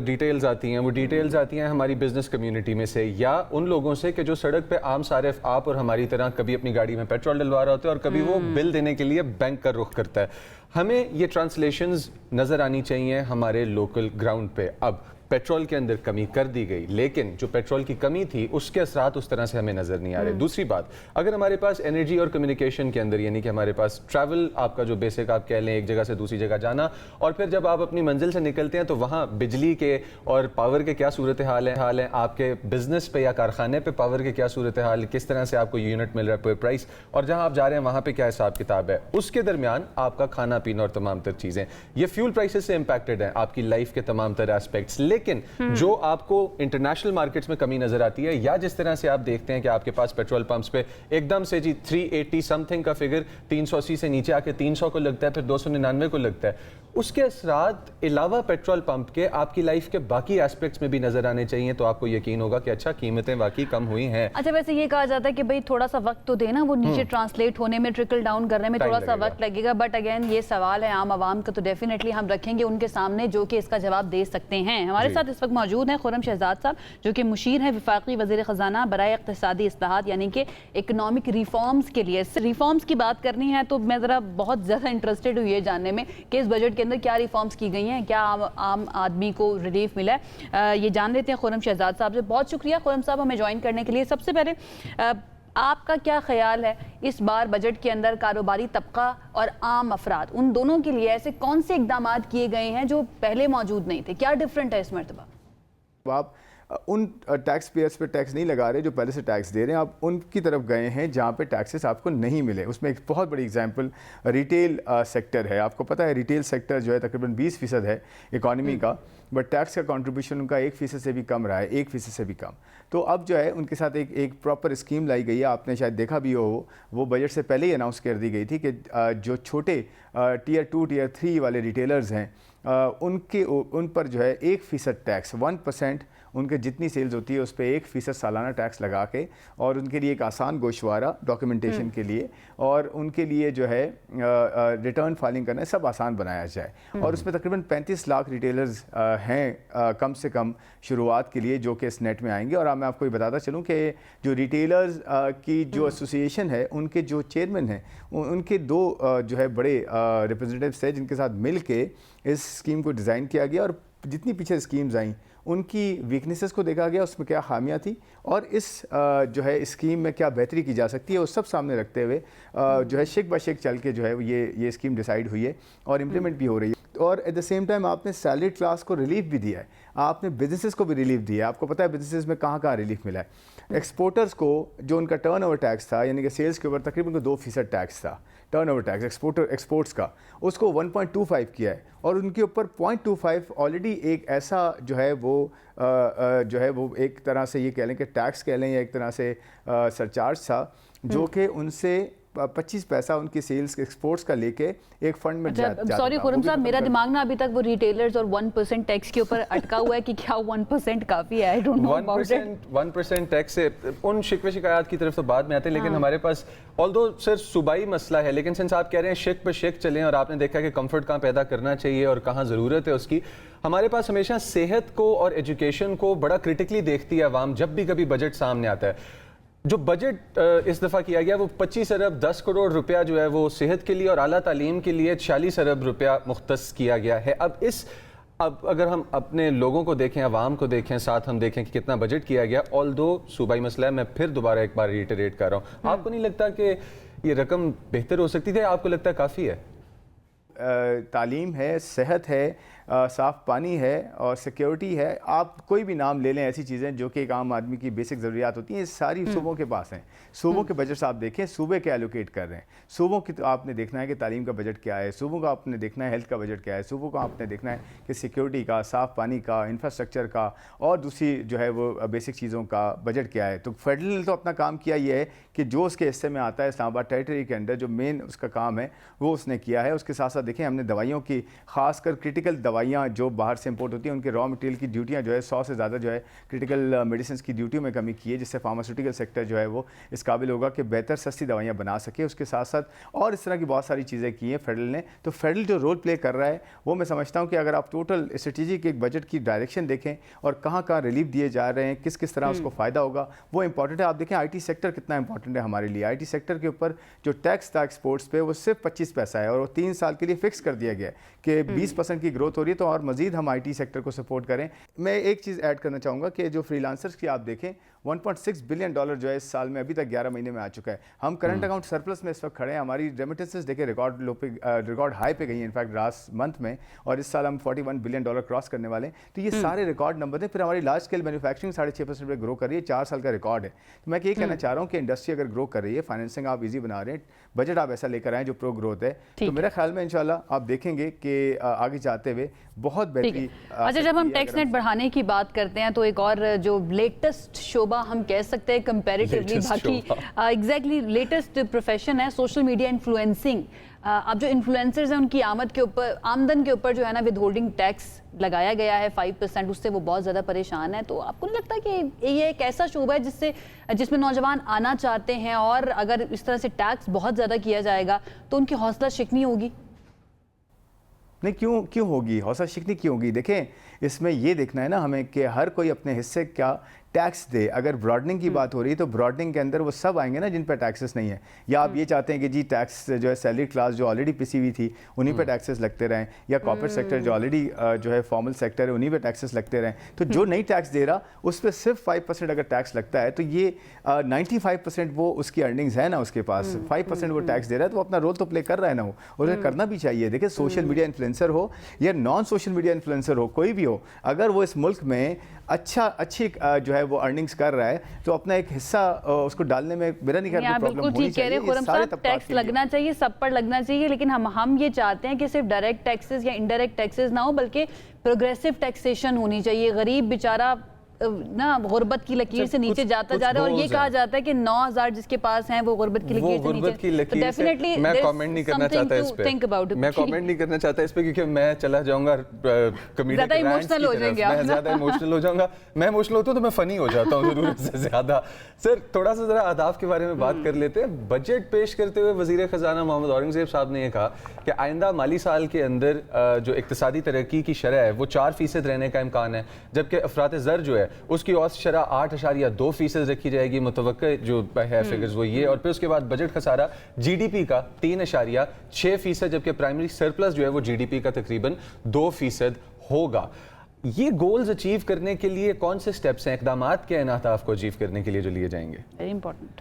डिटेल्स आती हैं वो डिटेल्स आती हैं हमारी बिजनेस कम्युनिटी में से या उन लोगों से कि जो सड़क पे आम सारिफ आप और हमारी तरह कभी अपनी गाड़ी में पेट्रोल डलवा रहा होता है और कभी वो बिल देने के लिए बैंक का रुख करता है। हमें ये ट्रांसलेशंस नज़र आनी चाहिए हमारे लोकल ग्राउंड पे। अब पेट्रोल के अंदर कमी कर दी गई, लेकिन जो पेट्रोल की कमी थी उसके असरात उस तरह से हमें नज़र नहीं आ रहे। दूसरी बात, अगर हमारे पास एनर्जी और कम्युनिकेशन के अंदर यानी कि हमारे पास ट्रैवल आपका जो बेसिक आप कह लें एक जगह से दूसरी जगह जाना और फिर जब आप अपनी मंजिल से निकलते हैं तो वहाँ बिजली के और पावर के क्या सूरत हाल है, आपके बिजनेस पे या कारखाने पे पावर के क्या सूरत हाल, किस तरह से आपको यूनिट मिल रहा है पर प्राइस, और जहाँ आप जा रहे हैं वहाँ पे क्या हिसाब किताब है, उसके दरमियान आपका खाना पीना और तमाम तर चीज़ें, ये फ्यूल प्राइसेस से इम्पैक्टेड हैं आपकी लाइफ के तमाम तर एस्पेक्ट्स। लेकिन जो आपको इंटरनेशनल मार्केट्स में कमी नजर आती है या जिस तरह से आप देखते हैं कि आपके पास पेट्रोल पंप्स पे एकदम से जी 380 समथिंग का फिगर 380 से नीचे आके 300 को लगता है, फिर 299 को लगता है, उसके असरात अलावा पेट्रोल पंप के आपकी लाइफ के बाकी एस्पेक्ट्स में भी नजर आने चाहिए, तो आपको यकीन होगा कि अच्छा कीमतें वाकई कम हुई हैं। अच्छा, वैसे ये कहा जाता है कि भाई थोड़ा सा वक्त तो देना, वो नीचे ट्रांसलेट होने में, ट्रिकल डाउन करने में थोड़ा सा वक्त लगेगा, बट अगेन ये सवाल है आम आवाम का, तो डेफिनेटली हम रखेंगे उनके सामने जो कि इसका जवाब दे सकते हैं। हमारे साथ इस वक्त मौजूद हैं खुर्रम शहजाद साहब जो कि मुशीर है वफाकी वज़ीर ख़जाना बराए इक़्तिसादी इस्लाहात यानी कि इकनॉमिक रिफॉर्म्स के लिए। रिफॉर्म्स की बात करनी है तो मैं ज़रा बहुत ज़्यादा इंटरेस्टेड हुई है जानने में कि इस बजट के अंदर क्या रिफॉर्म्स की गई हैं, क्या आम आदमी को रिलीफ मिला है, ये जान लेते हैं खुर्रम शहजाद साहब से। बहुत शुक्रिया खुर्रम साहब हमें ज्वाइन करने के लिए। सबसे पहले आपका क्या ख्याल है इस बार बजट के अंदर कारोबारी तबका और आम अफराद उन दोनों के लिए ऐसे कौन से इकदाम किए गए हैं जो पहले मौजूद नहीं थे, क्या डिफरेंट है इस मरतबा? आप उन टैक्स पेयर्स पे टैक्स नहीं लगा रहे जो पहले से टैक्स दे रहे हैं, आप उनकी तरफ गए हैं जहाँ पे टैक्सेस आपको नहीं मिले। उसमें एक बहुत बड़ी एग्जांपल रिटेल सेक्टर है। आपको पता है रिटेल सेक्टर जो है तकरीबन 20% है इकॉनमी का, बट टैक्स का कंट्रीब्यूशन उनका 1% से भी कम रहा है, 1% से भी कम। तो अब जो है उनके साथ एक प्रॉपर स्कीम लाई गई है, आपने शायद देखा भी हो, वो बजट से पहले ही अनाउंस कर दी गई थी कि जो छोटे टियर 2 टियर 3 वाले रिटेलर्स हैं उन पर जो है 1% टैक्स 1% उनके जितनी सेल्स होती है उस पर 1% सालाना टैक्स लगा के, और उनके लिए एक आसान गोशवारा डॉक्यूमेंटेशन के लिए, और उनके लिए जो है रिटर्न फाइलिंग करना सब आसान बनाया जाए। और उसमें तकरीबन 35 लाख रिटेलर्स हैं कम से कम शुरुआत के लिए जो कि इस नेट में आएंगे। और मैं आपको ये बताता चलूँ कि जो रिटेलर्स की जो एसोसिएशन है उनके जो चेयरमैन हैं उनके 2 जो है बड़े रिप्रेजेंटेटिव्स हैं जिनके साथ मिल के इस स्कीम को डिज़ाइन किया गया, और जितनी पीछे स्कीम्स आई उनकी वीकनेसेस को देखा गया, उसमें क्या खामियां थी और इस जो है स्कीम में क्या बेहतरी की जा सकती है, वो सब सामने रखते हुए जो है शेक बाय शेक चल के जो है ये स्कीम डिसाइड हुई है और इम्प्लीमेंट भी हो रही है। और एट द सेम टाइम आपने सैलरी क्लास को रिलीफ भी दिया है, आपने बिजनेसेस को भी रिलीफ दिया है। आपको पता है बिजनेसेस में कहाँ कहाँ रिलीफ मिला है। एक्सपोर्टर्स को जो उनका टर्नओवर टैक्स था, यानी कि सेल्स के ऊपर तकरीबन 2% टैक्स था, टर्नओवर टैक्स एक्सपोर्ट्स का, उसको 1.25 किया है, और उनके ऊपर 0.25 ऑलरेडी एक ऐसा जो है वो एक तरह से ये कह लें कि टैक्स कह लें या एक तरह से सरचार्ज था जो कि उनसे 25 पैसा उनकी सेल्स एक्सपोर्ट्स का लेके एक फंड में जाता। सॉरी खुरम साहब, मेरा दिमाग ना अभी तक वो रिटेलर्स और 1% टैक्स के ऊपर अटका हुआ है कि क्या 1% काफी है। I don't know about it. 1% tax से उन शिकवे शिकायत की तरफ तो बाद में आते हैं, लेकिन हमारे पास ऑल्दो सिर्फ सूबाई मसला है, लेकिन सिंस आप कह रहे हैं शेक पे शेक चलें और आपने देखा कि कंफर्ट कहाँ पैदा करना चाहिए और कहाँ ज़रूरत है उसकी, हमारे पास हमेशा सेहत को और एजुकेशन को बड़ा क्रिटिकली देखती है आवाम जब भी कभी बजट सामने आता है। जो बजट इस दफ़ा किया गया वो 25 अरब 10 करोड़ रुपया जो है वो सेहत के लिए और आला तालीम के लिए 46 अरब रुपया मुख्तस किया गया है। अब अगर हम अपने लोगों को देखें, आवाम को देखें, साथ हम देखें कि कितना बजट किया गया, ऑल्दो सूबाई मसला है, मैं फिर दोबारा एक बार रिटरेट कर रहा हूँ, आपको नहीं लगता कि ये रकम बेहतर हो सकती थी? आपको लगता है काफ़ी है? तालीम है, सेहत है, साफ़ पानी है और सिक्योरिटी है। आप कोई भी नाम ले लें, ऐसी चीज़ें जो कि एक आम आदमी की बेसिक ज़रूरियात होती हैं, ये सारी सूबों के पास हैं। सूबों के बजट्स आप देखें, सूबे क्या एलोकेट कर रहे हैं। सूबों की तो आपने देखना है कि तालीम का बजट क्या है, सूबों का आपने देखना है हेल्थ का बजट क्या है, सूबों का आपने देखना है कि सिक्योरिटी का, साफ़ पानी का, इंफ्रास्ट्रक्चर का और दूसरी जो है वो बेसिक चीज़ों का बजट क्या है। तो फेडरल ने तो अपना काम किया ये है कि जो उसके हिस्से में आता है इस्लामाबाद टेरिटरी के अंदर जो मेन उसका काम है वो उसने किया है। उसके साथ साथ देखें हमने दवाइयों की, खासकर क्रिटिकल दवाइयाँ जो बाहर से इंपोर्ट होती हैं उनके रॉ मटेरियल की ड्यूटियाँ जो है 100 से ज़्यादा जो है क्रिटिकल मेडिसिन की ड्यूटियों में कमी की है, जिससे फार्मास्यूटिकल सेक्टर जो है वो इस काबिल होगा कि बेहतर सस्ती दवाइयाँ बना सके। उसके साथ साथ और इस तरह की बहुत सारी चीज़ें की हैं फेडरल ने। तो फेडरल जो रोल प्ले कर रहा है वो मैं समझता हूँ कि अगर आप टोटल स्ट्रेटेजिक एक बजट की डायरेक्शन देखें और कहाँ कहाँ रिलीफ दिए जा रहे हैं, किस किस तरह उसको फ़ायदा होगा, वो इंपॉर्टेंट है। आप देखें IT सेक्टर कितना इंपॉर्टेंट है हमारे लिए। IT सेक्टर के ऊपर जो टैक्स था एक्सपोर्ट्स पे वो सिर्फ 25 पैसा है और वो 3 साल के लिए फिक्स कर दिया गया कि 20% की ग्रोथ हो रही है, तो और मजीद हम IT सेक्टर को सपोर्ट करें। मैं एक चीज़ ऐड करना चाहूँगा कि जो फ्रीलांसर्स की आप देखें 1.6 बिलियन डॉलर जो है इस साल में अभी तक 11 महीने में आ चुका है। हम करंट अकाउंट सरप्लस में इस वक्त खड़े हैं। हमारी रेमिटेंसेस देखें रिकॉर्ड हाई पे गई है इनफैक्ट लास्ट मंथ में, और इस साल हम 41 बिलियन डॉलर क्रॉस करने वाले हैं। तो ये सारे रिकॉर्ड नंबर हैं। फिर हमारी लार्ज स्केल मैन्युफैक्चरिंग 6.5% पे ग्रो कर रही है, 4 साल का रिकॉर्ड है। तो मैं ये कहना चाह रहा हूँ कि इंडस्ट्री अगर ग्रो कर रही है, फाइनेंसिंग आप ईजी बना रहे हैं, बजट आप ऐसा लेकर आए जो प्रो ग्रोथ है, तो मेरे ख्याल में इंशाल्लाह आप देखेंगे कि आगे जाते हुए बहुत बेहतरी। अच्छा, जब हम टैक्स नेट बढ़ाने की बात करते हैं तो एक और जो लेटेस्ट शोबा हम कह सकते हैं कंपैरेटिवली बाकी एग्जैक्टली लेटेस्ट प्रोफेशन है सोशल मीडिया इन्फ्लुएंसिंग। अब जो इन्फ्लुएंसर्स हैं उनकी आमदन के ऊपर जो है ना विद होल्डिंग टैक्स लगाया गया है 5%, उससे वो बहुत ज़्यादा परेशान है। तो आपको नहीं लगता कि ये एक ऐसा शोबा है जिसमें नौजवान आना चाहते हैं और अगर इस तरह से टैक्स बहुत ज़्यादा किया जाएगा तो उनकी हौसला शिकनी होगी? नहीं, क्यों होगी हौसला शिकनी, क्यों होगी? देखें, इसमें ये देखना है ना हमें कि हर कोई अपने हिस्से का टैक्स दे। अगर ब्रॉडनिंग की बात हो रही है तो ब्रॉडनिंग के अंदर वो सब आएंगे ना जिन पर टैक्सेस नहीं है, या आप ये चाहते हैं कि जी टैक्स जो है सैलरी क्लास जो ऑलरेडी पिसी हुई थी उन्हीं पर टैक्सेस लगते रहें, या कॉर्पोरेट सेक्टर जो ऑलरेडी जो है फॉर्मल सेक्टर है उन्हीं पर टैक्सेस लगते रहें। तो जो नहीं टैक्स दे रहा उस पर सिर्फ 5% अगर टैक्स लगता है तो ये 95% वो उसकी अर्निंग्स है ना, उसके पास 5% वो टैक्स दे रहा है, तो वो अपना रोल तो प्ले कर रहा है ना, वो उसे करना भी चाहिए। देखिए, सोशल मीडिया इन्फ्लुएंसर हो या नॉन सोशल मीडिया इन्फ्लुएंसर हो, कोई भी हो, अगर वो इस मुल्क में अच्छी जो है वो अर्निंग कर रहा है तो अपना एक हिस्सा उसको डालने में मेरा नहीं ख्याल प्रॉब्लम होनी चाहिए। टैक्स लगना चाहिए, सब पर लगना चाहिए, लेकिन हम ये चाहते हैं कि सिर्फ डायरेक्ट टैक्सेस या इनडायरेक्ट टैक्सेस ना हो बल्कि प्रोग्रेसिव टैक्सेशन होनी चाहिए। गरीब बेचारा ना गुर्बत की लकीर से नीचे जाता जा रहा है, और ये कहा जाता है कि 9,000 जिसके पास हैं वो गुर्बत की लकीर से नीचे। डेफिनेटली मैं कमेंट नहीं करना चाहता इस पे, मैं कमेंट नहीं करना चाहता इस पे, क्योंकि मैं चला जाऊंगा कमेडिक रैंट्स की तरफ, मैं ज्यादा इमोशनल हो जाऊंगा। मैं इमोशनल होता हूं तो मैं फनी हो जाता हूं जरूरत से ज्यादा। सर थोड़ा सा जरा अहदाफ के बारे में बात कर लेते हैं। बजट पेश करते हुए वजीर खजाना मोहम्मद औरंगजेब साहब ने यह कहा कि आइंदा माली साल के अंदर जो इक्तिसादी तरक्की की शरह है वो 4% रहने का इम्कान है, जबकि अफरात ज़र जो है उसकी औसत शरह 8.2% रखी जाएगी। मुतवक्के जो है फिगर्स वो ये, और फिर उसके बाद बजट खसारा GDP का 3.6%, जबकि प्राइमरी सरप्लस जो है वो GDP का तकरीबन 2% होगा। ये गोल्स अचीव करने के लिए कौन से स्टेप्स हैं, इकदामात के अहदाफ को अचीव करने के लिए जो लिए जाएंगे? Very important.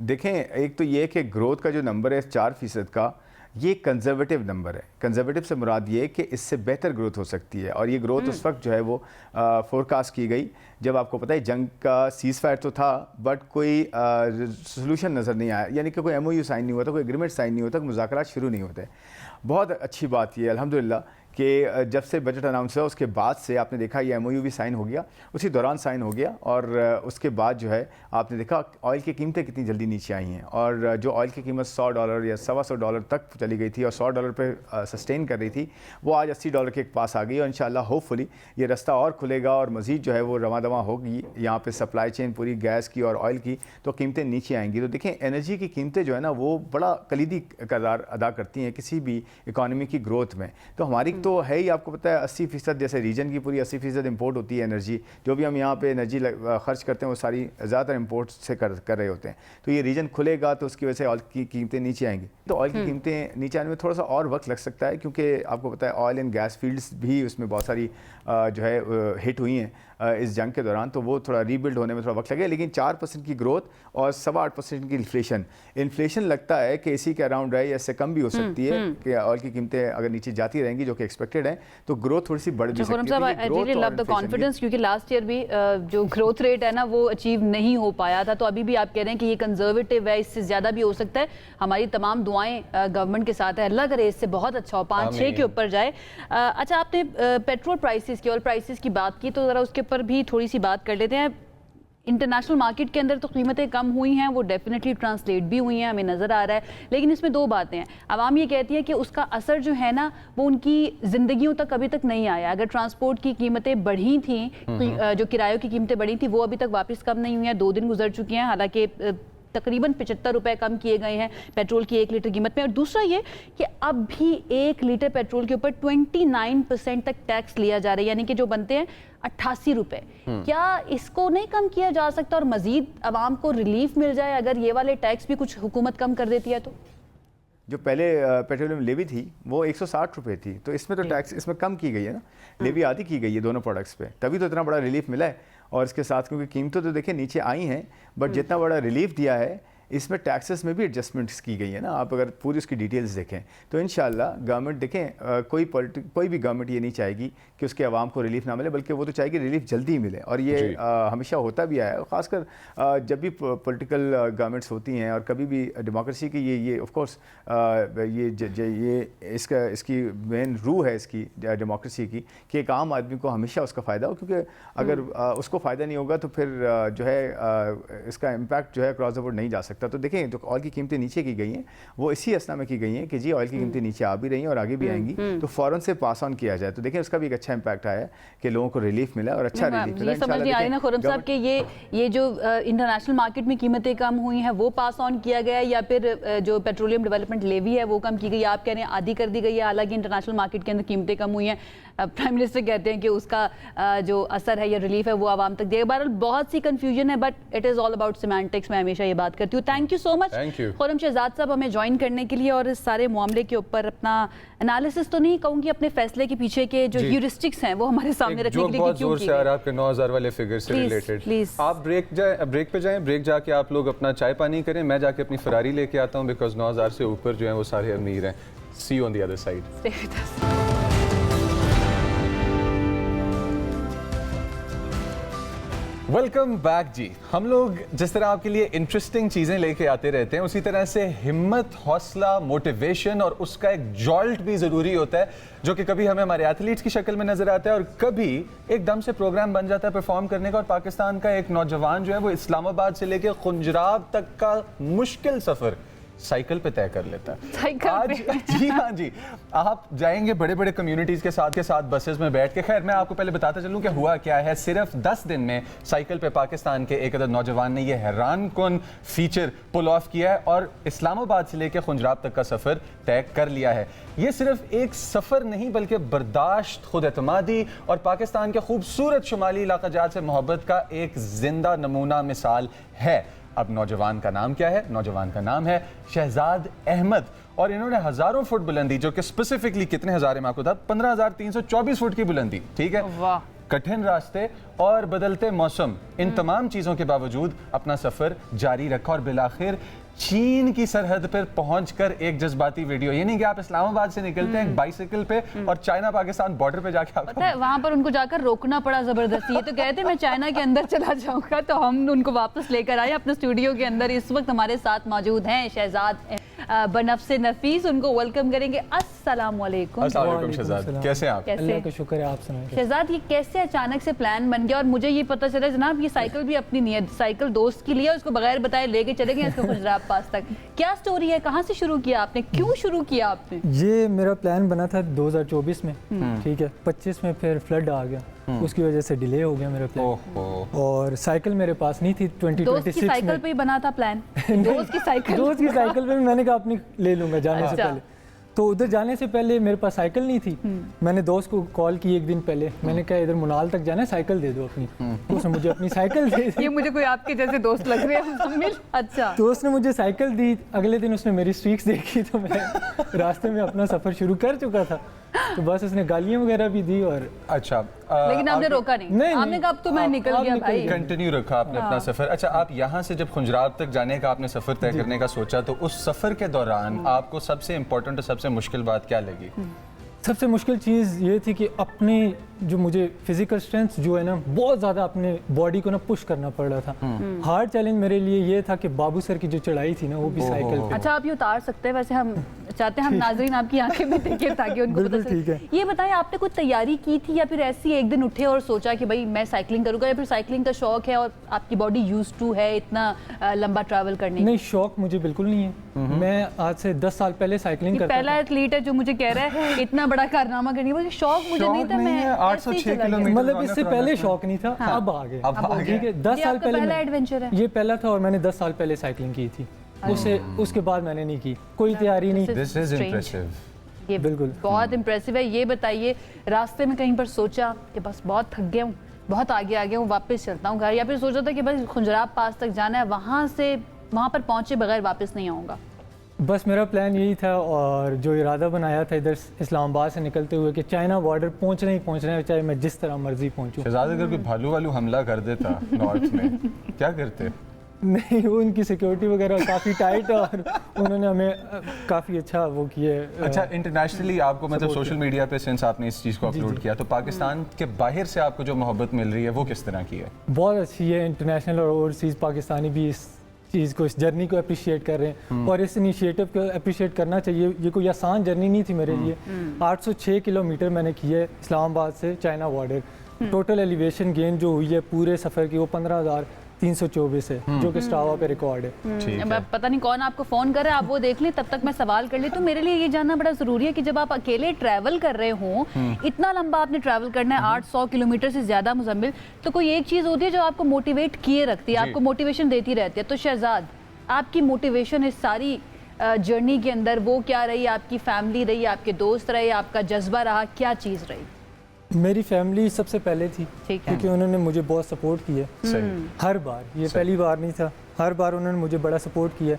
देखें, एक तो ये कि ग्रोथ का जो नंबर है 4% का, ये कंजर्वेटिव नंबर है। कंजर्वेटिव से मुराद ये कि इससे बेहतर ग्रोथ हो सकती है, और ये ग्रोथ उस वक्त जो है वो फोरकास्ट की गई जब आपको पता है जंग का सीज़ फायर तो था, बट कोई सोल्यूशन नज़र नहीं आया, यानी कि कोई MOU साइन नहीं हुआ था, कोई एग्रीमेंट साइन नहीं होता, मुज़ाकरात शुरू नहीं होते। बहुत अच्छी बात ये अल्हम्दुलिल्लाह कि जब से बजट अनाउंस हुआ उसके बाद से आपने देखा ये MOU भी साइन हो गया, उसी दौरान साइन हो गया, और उसके बाद जो है आपने देखा ऑयल की कीमतें कितनी जल्दी नीचे आई हैं, और जो ऑयल की कीमत $100 या $125 तक चली गई थी और $100 पे सस्टेन कर रही थी, वो आज $80 के पास आ गई, और इंशाल्लाह होपफुली ये रास्ता और खुलेगा और मज़ीद जो है वो रवा दवा होगी यहाँ पे सप्लाई चेन पूरी गैस की और ऑयल की, तो कीमतें नीचे आएंगी। तो देखें, एनर्जी की कीमतें जो है ना वो बड़ा कलीदी किरदार अदा करती हैं किसी भी इकॉनमी की ग्रोथ में। तो हमारी तो है ही, आपको पता है 80%, जैसे रीजन की पूरी 80% इंपोर्ट होती है एनर्जी, जो भी हम यहाँ पे एनर्जी खर्च करते हैं वो सारी ज़्यादातर इंपोर्ट से कर रहे होते हैं। तो ये रीजन खुलेगा तो उसकी वजह से ऑयल की कीमतें नीचे आएंगी। तो ऑयल की कीमतें नीचे आने में थोड़ा सा और वक्त लग सकता है, क्योंकि आपको पता है ऑयल एंड गैस फील्ड्स भी उसमें बहुत सारी जो है हिट हुई हैं इस जंग के दौरान, तो वो थोड़ा रीबिल्ड होने में थोड़ा वक्त लगेगा। लेकिन 4% की ग्रोथ और 8.25% की इन्फ्लेशन लगता है कि इसी के अराउंड रहे या इससे कम भी हो सकती है, कि ऑयल की कीमतें अगर नीचे जाती रहेंगी जो कि एक्सपेक्टेड है तो ग्रोथ थोड़ी सी बढ़ भी सकती है। I really love the confidence, क्योंकि लास्ट ईयर भी जो ग्रोथ रेट है ना वो अचीव नहीं हो पाया था, तो अभी भी आप कह रहे हैं कि ये कंजर्वेटिव है, इससे ज़्यादा भी हो सकता है। हमारी तमाम दुआएं गवर्नमेंट के साथ है, अल्लाह करे इससे बहुत अच्छा हो, 5-6 के ऊपर जाए। अच्छा, आपने पेट्रोल प्राइसेस की, ऑयल प्राइसेस की बात की, तो ज़रा उसके ऊपर भी थोड़ी सी बात कर लेते हैं। इंटरनेशनल मार्केट के अंदर तो कीमतें कम हुई हैं, वो डेफिनेटली ट्रांसलेट भी हुई हैं, हमें नज़र आ रहा है, लेकिन इसमें दो बातें हैं। आवाम ये कहती है कि उसका असर जो है ना वो उनकी ज़िंदगियों तक अभी तक नहीं आया। अगर ट्रांसपोर्ट की कीमतें बढ़ी थी, जो किरायों की कीमतें बढ़ी थी, वो अभी तक वापस कम नहीं हुई हैं, 2 दिन गुजर चुके हैं, हालांकि तकरीबन 75 रुपए कम किए गए हैं पेट्रोल की 1 लीटर कीमत में। और दूसरा ये कि अब भी 1 लीटर पेट्रोल के ऊपर 29% तक टैक्स लिया जा रहा है, यानी कि जो बनते हैं 88 रुपए। क्या इसको नहीं कम किया जा सकता और मजीद आवाम को रिलीफ मिल जाए अगर ये वाले टैक्स भी कुछ हुकूमत कम कर देती है? तो जो पहले पेट्रोलियम लेवी थी वो 160 रुपये थी, तो इसमें तो टैक्स इसमें कम की गई है ना, लेवी आधी की गई है दोनों प्रोडक्ट्स पे, तभी तो इतना बड़ा रिलीफ मिला है। और इसके साथ क्योंकि कीमतें तो देखिए नीचे आई हैं, बट जितना बड़ा रिलीफ दिया है इसमें टैक्सेस में भी एडजस्टमेंट्स की गई है ना। आप अगर पूरी उसकी डिटेल्स देखें तो इंशाल्लाह गवर्नमेंट देखें, कोई भी गवर्नमेंट ये नहीं चाहेगी कि उसके आवाम को रिलीफ ना मिले, बल्कि वो तो चाहेगी रिलीफ जल्दी मिले, और ये हमेशा होता भी आया है। ख़ासकर जब भी पॉलिटिकल गवर्नमेंट्स होती हैं और कभी भी डेमोक्रेसी की ये ऑफ कोर्स ये इसकी मेन रूह है इसकी डेमोक्रेसी की, कि एक आम आदमी को हमेशा उसका फ़ायदा हो, क्योंकि अगर उसको फ़ायदा नहीं होगा तो फिर जो है इसका इम्पैक्ट जो है क्रॉस द बोर्ड नहीं जा सकता। तो देखें, जो ऑयल की कीमतें नीचे की गई हैं वो इसी असना में की गई हैं कि जी ऑयल की कीमतें नीचे आ भी रही हैं और आगे भी आएंगी, तो फ़ौरन से पास ऑन किया जाए। तो देखें उसका भी एक अच्छा इम्पैक्ट आया है कि लोगों को रिलीफ मिला और अच्छा रिलीफ मिला। ये समझ नहीं आ रही ना खुर्रम साहब कि ये जो इंटरनेशनल मार्केट में कीमतें कम हुई हैं वो पास ऑन किया गया है, या फिर जो पेट्रोलियम डेवलपमेंट लेवी है वो कम की गई है? आप कह रहे हैं आधी कर दी गई है, हालांकि इंटरनेशनल मार्केट के अंदर कीमतें कम हुई हैं। प्राइम मिनिस्टर कहते हैं कि उसका जो असर है या रिलीफ है वो आवाम तक देगा। बहरहाल बहुत सी कंफ्यूजन है, but it is all about semantics. मैं हमेशा ये बात करती हूँ। Thank you so much Khurram Shahzad साहब हमें ज्वाइन करने के लिए और इस सारे मामले के ऊपर अपना एनालिसिस तो नहीं कहूँगी, अपने फैसले के पीछे के जो ह्यूरिस्टिक्स हैं वो हमारे सामने रखने के लिए बहुत जोर से आ रहा है आपके 9,000 वाले फिगर से रिलेटेड। आप ब्रेक पे जाएं, ब्रेक जाके आप लोग अपना चाय पानी करें, मैं जाके अपनी फरारी लेके आता हूँ, बिकॉज 9,000 से ऊपर जो है वो सारे अमीर हैं। See you on the other side. Welcome back जी। हम लोग जिस तरह आपके लिए इंटरेस्टिंग चीज़ें लेके आते रहते हैं, उसी तरह से हिम्मत, हौसला, मोटिवेशन और उसका एक जॉल्ट भी ज़रूरी होता है, जो कि कभी हमें हमारे एथलीट्स की शक्ल में नज़र आता है और कभी एकदम से प्रोग्राम बन जाता है परफॉर्म करने का। और पाकिस्तान का एक नौजवान जो है वो इस्लामाबाद से लेकर खुंजराब तक का मुश्किल सफ़र साइकिल पे तय कर लेता है। साइकिल आज पे? जी हाँ जी, आप जाएंगे बड़े बड़े कम्युनिटीज़ के साथ बसेस में बैठ के। खैर, मैं आपको पहले बताता चलूँ कि हुआ क्या है। सिर्फ 10 दिन में साइकिल पे पाकिस्तान के एक अदद नौजवान ने यह हैरान कुन फीचर पुल ऑफ किया है और इस्लामाबाद से लेकर खुंजराब तक का सफ़र तय कर लिया है। ये सिर्फ एक सफ़र नहीं बल्कि बर्दाश्त, खुद एतमादी और पाकिस्तान के खूबसूरत शुमाली इलाक़ाजात से मोहब्बत का एक जिंदा नमूना मिसाल है। अब नौजवान का नाम क्या है? नौजवान का नाम है शहजाद अहमद और इन्होंने हज़ारों फुट बुलंदी, जो कि स्पेसिफिकली कितने हज़ार है मैं आपको बता, 15,324 फुट की बुलंदी, ठीक है। वाह। कठिन रास्ते और बदलते मौसम, इन तमाम चीज़ों के बावजूद अपना सफ़र जारी रखा और बिलाखिर चीन की सरहद पर पहुंचकर एक जज्बाती वीडियो, ये नहीं कि आप इस्लामाबाद से निकलते हैं बाइसिकल पे और चाइना पाकिस्तान बॉर्डर पे जाके आपको पता है वहां पर उनको जाकर रोकना पड़ा जबरदस्ती। ये तो कहते मैं चाइना के अंदर चला जाऊंगा, तो हम उनको वापस लेकर आए अपने स्टूडियो के अंदर। इस वक्त हमारे साथ मौजूद हैं शहजाद बनफ्से नफीस, उनको वेलकम करेंगे। अस्सलाम वालेकुम। अस्सलाम वालेकुम शहजाद, कैसे हैं आप? अल्लाह का शुक्र है, आप सुनाएं। शहजाद, ये कैसे अचानक से प्लान बन गया? और मुझे ये पता चला जनाब ये साइकिल भी अपनी नहीं है, साइकिल दोस्त की लिए, उसको बगैर बताए लेके चले गए इसको गुजरात पास तक। क्या स्टोरी है? कहाँ से शुरू किया आपने? क्यों शुरू किया आपने? ये मेरा प्लान बना था 2024 में, ठीक है। 25 में फिर फ्लड आ गया, उसकी वजह से डिले हो गया मेरा प्लान। और साइकिल मेरे पास नहीं थी। 2026 दोस्त की साइकिल पे ही बना था प्लान? दोस्त की साइकिल पे मैंने कहा अपनी ले लूंगा जाने से पहले। तो उधर जाने से पहले मेरे पास साइकिल नहीं थी। मैंने दोस्त को कॉल की एक दिन पहले, मैंने कहा इधर मुनाल तक जाना है, साइकिल दे दो अपनी। तो उसने मुझे अपनी साइकिल दे दी। ये मुझे कोई आपके जैसे दोस्त लग रहे हैं। अच्छा, तो उसने मुझे साइकिल दी। अगले दिन उसने मेरी स्ट्रीक्स देखी तो मैं रास्ते में अपना सफ़र शुरू कर चुका था। तो बस उसने गालियाँ वगैरह भी दी। और अच्छा, लेकिन आपने रोका नहीं? आपने कहा अब तो मैं निकल गया भाई, कंटिन्यू रखा आपने अपना सफर। अच्छा, आप यहाँ से जब खुंजराब तक जाने का आपने सफर तय करने का सोचा, तो उस सफर के दौरान आपको सबसे इम्पोर्टेंट और सबसे मुश्किल बात क्या लगी? सबसे मुश्किल चीज़ ये थी कि अपनी जो मुझे फिजिकल स्ट्रेंथ जो है ना, बहुत ज़्यादा अपने बॉडी को ना पुश करना पड़ रहा था। हार्ड चैलेंज मेरे लिए ये था कि बाबू सर की जो चढ़ाई थी ना, वो भी साइकिल पे। अच्छा, आप ये उतार सकते हैं? वैसे हम चाहते हैं हम नाजरीन आपकी आंखें में देखें ताकि उनको पता चले। ठीक है। ये बताएं, आपने कोई तैयारी की थी या फिर ऐसे ही एक दिन उठे और सोचा कि भाई मैं साइकिलिंग करूंगा, या फिर साइकिलिंग का शौक है और आपकी बॉडी यूज टू है इतना लंबा ट्रैवल करने? नहीं, शौक मुझे बिल्कुल नहीं है। मैं आज से 10 साल पहले साइकिलिंग करता था। पहला एथलीट है जो मुझे कह रहा है इतना बड़ा कारनामा करने का। शौक मुझे नहीं था, मैं 806 किलोमीटर, मतलब इससे पहले शौक नहीं था। अब आ गए, ठीक है। 10 साल पहले पहला एडवेंचर है ये, पहला था। और मैंने 10 साल पहले साइकिलिंग की थी। उसके बाद मैंने नहीं की, कोई तैयारी नहीं। This is impressive. ये बिल्कुल बहुत इम्प्रेसिव है। ये बताइए, रास्ते में कहीं पर सोचा कि बस बहुत थक गया हूँ, बहुत आगे आ गया हूँ, वापस चलता हूँ घर, या फिर सोचा था कि बस खुंजराब पास तक जाना है, वहाँ पर पहुँचे बगैर वापस नहीं आऊँगा? बस मेरा प्लान यही था, और जो इरादा बनाया था इधर इस्लामाबाद से निकलते हुए कि चाइना बॉर्डर पहुंचना ही पहुंचना है, चाहे मैं जिस तरह मर्जी पहुंचूं। शहजाद, अगर कोई भालू वालू हमला कर देता नॉर्थ में, क्या करते? नहीं, वो उनकी सिक्योरिटी वगैरह काफ़ी टाइट है और उन्होंने हमें काफ़ी अच्छा वो किए। अच्छा, इंटरनेशनली आपको मतलब सोशल मीडिया पे सिंस आपने इस चीज़ को अपलोड किया, तो पाकिस्तान के बाहर से आपको जो मोहब्बत मिल रही है वो किस तरह की है? बहुत अच्छी है। इंटरनेशनल और ओवरसीज़ पाकिस्तानी भी इस चीज़ को, इस जर्नी को अप्रिशिएट कर रहे हैं और इस इनिशिएटिव को अप्रिशिएट करना चाहिए। ये कोई आसान जर्नी नहीं थी मेरे लिए। 806 किलोमीटर मैंने की है इस्लामाबाद से China border. Total elevation gain जो हुई है पूरे सफ़र की, वो 15,324 है, जो कि स्ट्रावा पे रिकॉर्ड है। पता नहीं कौन आपको फ़ोन कर रहा है, आप वो देख लें, तब तक मैं सवाल कर ली। तो मेरे लिए ये जानना बड़ा ज़रूरी है कि जब आप अकेले ट्रैवल कर रहे हो, इतना लंबा आपने ट्रैवल करना है, 800 किलोमीटर से ज़्यादा मुज़म्मिल, तो कोई एक चीज़ होती है जो आपको मोटिवेट किए रखती है, आपको मोटिवेशन देती रहती है। तो शहजाद, आपकी मोटिवेशन इस सारी जर्नी के अंदर वो क्या रही? आपकी फैमिली रही, आपके दोस्त रहे, आपका जज्बा रहा, क्या चीज़ रही? मेरी फैमिली सबसे पहले थी, क्योंकि उन्होंने मुझे बहुत सपोर्ट किया हर बार। ये पहली बार नहीं था, हर बार उन्होंने मुझे बड़ा सपोर्ट किया।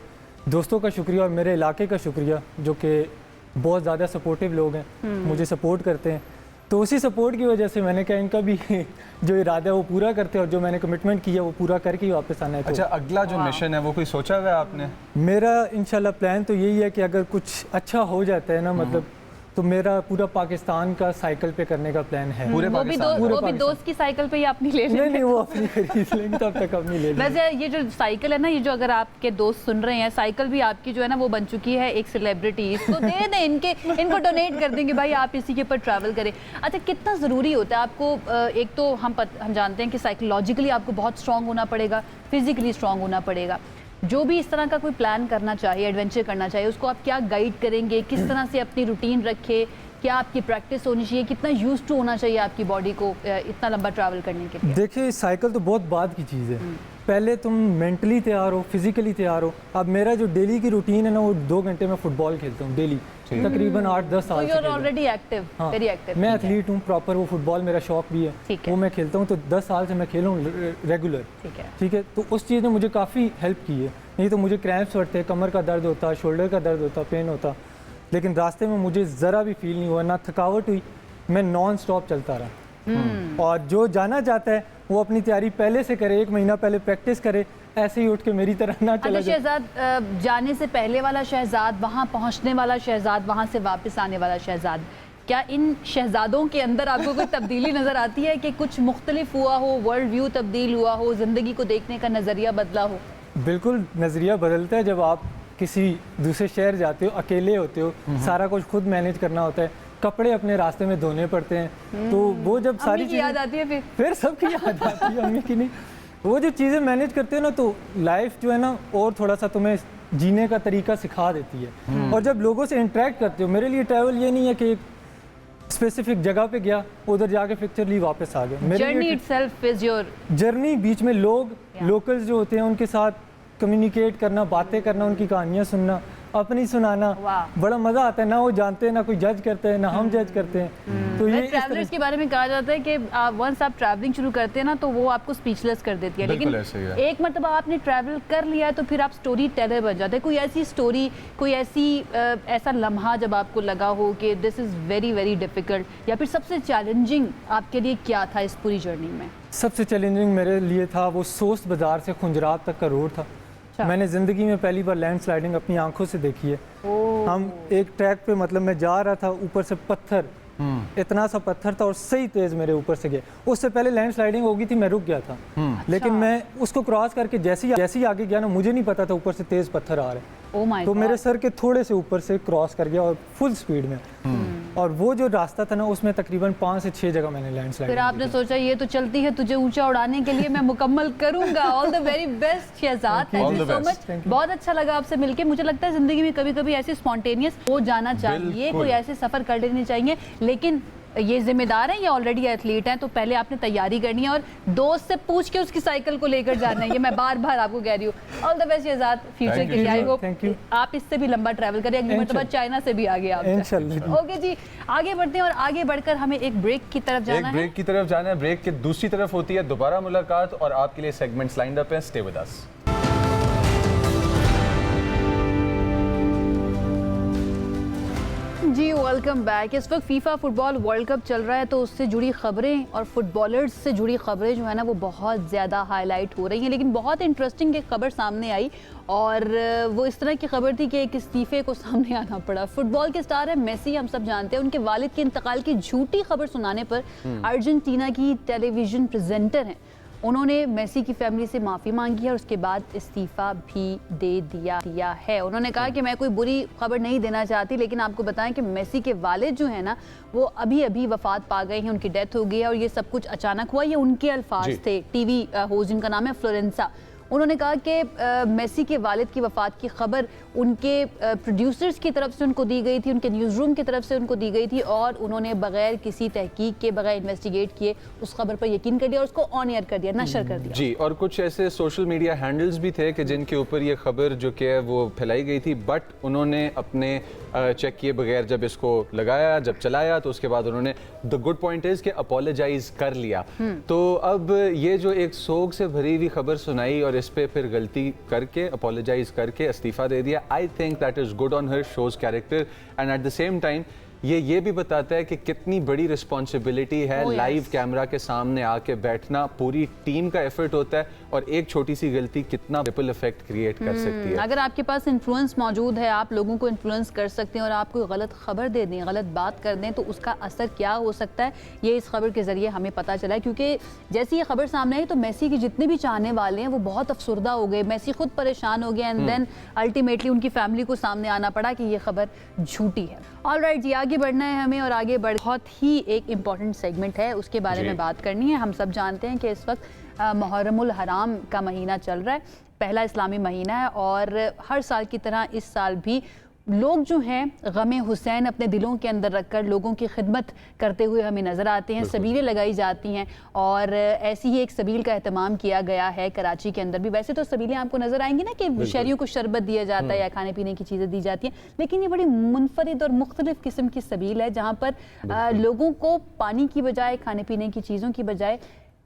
दोस्तों का शुक्रिया और मेरे इलाके का शुक्रिया, जो कि बहुत ज़्यादा सपोर्टिव लोग हैं, मुझे सपोर्ट करते हैं। तो उसी सपोर्ट की वजह से मैंने कहा इनका भी जो इरादा है वो पूरा करते हैं, और जो मैंने कमिटमेंट किया वो पूरा करके ही वापस आना है। अच्छा, अगला जो मिशन है वो कोई सोचा हुआ है आपने? मेरा इंशाल्लाह प्लान तो यही है कि अगर कुछ अच्छा हो जाता है ना, मतलब तो मेरा पूरा पाकिस्तान का साइकिल पे करने का प्लान है। पूरे वो भी दोस्त की साइकिल पे ही अपनी ले लेंगे। नहीं वो अपनी खरीद लेंगे, तब तक अपनी ले लेंगे। वैसे ये जो साइकिल है ना, ये जो अगर आपके दोस्त सुन रहे हैं, साइकिल भी आपकी जो है ना वो बन चुकी है एक सेलिब्रिटी, इसको दे दें, इनको डोनेट कर देंगे भाई, आप इसी के ऊपर ट्रैवल करें। अच्छा, कितना ज़रूरी होता है आपको, एक तो हम जानते हैं कि साइकोलॉजिकली आपको बहुत स्ट्रांग होना पड़ेगा, फिजिकली स्ट्रांग होना पड़ेगा। जो भी इस तरह का कोई प्लान करना चाहिए, एडवेंचर करना चाहिए, उसको आप क्या गाइड करेंगे, किस तरह से अपनी रूटीन रखे, क्या आपकी प्रैक्टिस होनी चाहिए, कितना यूज्ड टू होना चाहिए आपकी बॉडी को इतना लंबा ट्रैवल करने के लिए? देखिए साइकिल तो बहुत बाद की चीज़ है, पहले तुम मेंटली तैयार हो, फिजिकली तैयार हो। अब मेरा जो डेली की रूटीन है ना, वो 2 घंटे में फुटबॉल खेलता हूँ डेली, तकरीबन 8-10 साल से। Already active, very active. मैं एथलीट हूँ प्रॉपर, वो फुटबॉल मेरा शौक भी है, वो मैं खेलता हूँ, तो 10 साल से मैं खेल रहा हूँ रेगुलर। ठीक है, तो उस चीज़ ने मुझे काफ़ी हेल्प की है। नहीं तो मुझे क्रैम्प्स पड़ते, कमर का दर्द होता, शोल्डर का दर्द होता, पेन होता, लेकिन रास्ते में मुझे ज़रा भी फील नहीं हुआ, ना थकावट हुई, मैं नॉन स्टॉप चलता रहा। और जो जाना चाहता है वो अपनी तैयारी पहले से करे, 1 महीना पहले प्रैक्टिस करे, ऐसे ही उठ के मेरी तरह ना चला जाए। शहजाद, जाने से पहले वाला शहजाद, वहाँ पहुँचने वाला शहजाद, वहाँ से वापस आने वाला शहजाद, क्या इन शहजादों के अंदर आपको कोई तब्दीली नज़र आती है कि कुछ मुख्तलिफ हुआ हो, वर्ल्ड व्यू तब्दील हुआ हो, ज़िंदगी को देखने का नज़रिया बदला हो? बिल्कुल, नज़रिया बदलता है जब आप किसी दूसरे शहर जाते हो, अकेले होते हो, सारा कुछ खुद मैनेज करना होता है, कपड़े अपने रास्ते में धोने पड़ते हैं, तो वो जब सारी चीज़ें याद आती है, फिर सबकी याद आती है, अम्मी की नहीं। वो जो चीज़ें मैनेज करते हो ना, तो लाइफ जो है ना और थोड़ा सा तुम्हें जीने का तरीका सिखा देती है। और जब लोगों से इंटरेक्ट करते हो, मेरे लिए ट्रैवल ये नहीं है कि स्पेसिफिक जगह पे गया, उधर जाके पिक्चर ली, वापस आ गया। Journey itself is your journey, बीच में लोग लोकल्स जो होते हैं उनके साथ कम्युनिकेट करना, बातें करना, उनकी कहानियाँ सुनना, अपनी सुनाना, बड़ा मज़ा आता है। ना वो जानते हैं, ना कोई जज करते हैं, ना हम जज करते हैं। तो ये ट्रैवलर्स के बारे में कहा जाता है कि वंस आप ट्रैवलिंग शुरू करते हैं ना, तो वो आपको स्पीचलेस कर देती है, लेकिन एक मरतबा आपने ट्रैवल कर लिया है तो फिर आप स्टोरी टेलर बन जाते हैं। कोई ऐसी स्टोरी, कोई ऐसा लम्हा जब आपको लगा हो कि this is very very difficult, या फिर सबसे चैलेंजिंग आपके लिए क्या था इस पूरी जर्नी में? सबसे चैलेंजिंग मेरे लिए था वो सोस्ट बाज़ार से खुंजरात तक का रोड था। मैंने ज़िंदगी में पहली बार लैंडस्लाइडिंग अपनी आंखों से देखी है। हम एक ट्रैक पे, मतलब मैं जा रहा था, ऊपर से पत्थर, इतना सा पत्थर था और सही तेज़ मेरे ऊपर से गया। उससे पहले लैंडस्लाइडिंग हो गई थी, मैं रुक गया था, लेकिन मैं उसको क्रॉस करके जैसे ही आगे गया ना, मुझे नहीं पता था ऊपर से तेज़ पत्थर आ रहे हैं, तो मेरे सर के थोड़े से ऊपर से क्रॉस कर गया और फुल स्पीड में। और वो जो रास्ता था ना, उसमें तकरीबन 5 से 6 जगह मैंने लैंडस्लाइड। फिर आपने सोचा ये तो चलती है, तुझे ऊंचा उड़ाने के लिए मैं मुकम्मल करूंगा। All the very best Shahzad, thank you so much. बहुत अच्छा लगा आपसे मिलके। मुझे लगता है जिंदगी में कभी कभी ऐसे स्पॉन्टेनियस हो जाना चाहिए, कोई ऐसे सफर कर लेने चाहिए, लेकिन ये जिम्मेदार हैं, ये ऑलरेडी एथलीट हैं, तो पहले आपने तैयारी करनी है और दोस्त से पूछ के उसकी साइकिल को लेकर जाना है। ये मैं बार बार आपको कह रही हूँ। All the best Shahzad future के लिए। आई होप आप इससे भी लंबा ट्रैवल करें, अगली मरतबा चाइना से भी आगे आप इंशाल्लाह। ओके जी, आगे बढ़ते हैं और आगे बढ़कर हमें एक ब्रेक की तरफ जाना है। ब्रेक की तरफ जाना है। ब्रेक के दूसरी तरफ होती है दोबारा मुलाकात और आपके लिए सेगमेंट्स लाइंड अप हैं। Stay with us. जी वेलकम बैक। इस वक्त फीफा फुटबॉल वर्ल्ड कप चल रहा है, तो उससे जुड़ी खबरें और फुटबॉलर्स से जुड़ी खबरें जो है ना वो बहुत ज़्यादा हाईलाइट हो रही हैं। लेकिन बहुत इंटरेस्टिंग एक खबर सामने आई और वो इस तरह की खबर थी कि एक इस्तीफे को सामने आना पड़ा। फुटबॉल के स्टार है मेसी, हम सब जानते हैं। उनके वालिद के इंतकाल की झूठी खबर सुनाने पर अर्जेंटीना की टेलीविज़न प्रेजेंटर हैं, उन्होंने मेसी की फैमिली से माफ़ी मांगी है और उसके बाद इस्तीफ़ा भी दे दिया है। उन्होंने कहा कि मैं कोई बुरी खबर नहीं देना चाहती, लेकिन आपको बताएं कि मेसी के वालिद जो है ना वो अभी वफ़ात पा गए हैं, उनकी डेथ हो गई है और ये सब कुछ अचानक हुआ। ये उनके अल्फाज थे। टीवी होस्ट जिनका नाम है फ्लोरेंसा, उन्होंने कहा कि मेसी के वालिद की वफ़ात की खबर उनके प्रोड्यूसर्स की तरफ से उनको दी गई थी, उनके न्यूज़ रूम की तरफ से उनको दी गई थी और उन्होंने बगैर किसी तहकीक के, बगैर इन्वेस्टिगेट किए उस खबर पर यकीन कर दिया और उसको ऑन एयर कर दिया, नशर कर दिया। जी, और कुछ ऐसे सोशल मीडिया हैंडल्स भी थे कि जिनके ऊपर ये खबर जो कि है वो फैलाई गई थी, बट उन्होंने अपने चेक किए बगैर जब इसको लगाया, जब चलाया, तो उसके बाद उन्होंने द गुड पॉइंट इज़ कि अपोलोजाइज कर लिया। तो अब ये जो एक सोग से भरी हुई खबर सुनाई और इस पे फिर गलती करके अपोलोजाइज करके इस्तीफा दे दिया, I think that is good on her, shows character and at the same time ये भी बताता है कि कितनी बड़ी रिस्पॉन्सिबिलिटी है। लाइव कैमरा के सामने आके बैठना, पूरी टीम का एफर्ट होता है और एक छोटी सी गलती कितना रिपल इफेक्ट क्रिएट कर सकती है। अगर आपके पास इन्फ्लुएंस मौजूद है, आप लोगों को इन्फ्लुएंस कर सकते हैं और आप कोई गलत खबर दे दें, गलत बात कर दें, तो उसका असर क्या हो सकता है ये इस खबर के जरिए हमें पता चला है। क्योंकि जैसे ये खबर सामने आई तो मेसी के जितने भी चाहने वाले हैं वो बहुत अफसुर्दा हो गए, मेसी खुद परेशान हो गए एंड देन अल्टीमेटली उनकी फैमिली को सामने आना पड़ा कि ये खबर झूठी है। ऑलराइट जी, आगे बढ़ना है हमें और आगे बढ़ बहुत ही एक इम्पॉर्टेंट सेगमेंट है, उसके बारे में बात करनी है। हम सब जानते हैं कि इस वक्त मुहर्रमुल हराम का महीना चल रहा है, पहला इस्लामी महीना है और हर साल की तरह इस साल भी लोग जो हैं गमे हुसैन अपने दिलों के अंदर रखकर लोगों की खिदमत करते हुए हमें नज़र आते हैं। सबीलें लगाई जाती हैं और ऐसी ही एक सबील का एहतमाम किया गया है कराची के अंदर भी। वैसे तो सबीलें आपको नज़र आएंगी ना कि शहरियों को शरबत दिया जाता है या खाने पीने की चीज़ें दी जाती हैं, लेकिन ये बड़ी मुनफरिद और मुख्तलिफ किस्म की सबील है जहाँ पर लोगों को पानी की बजाय, खाने पीने की चीज़ों की बजाय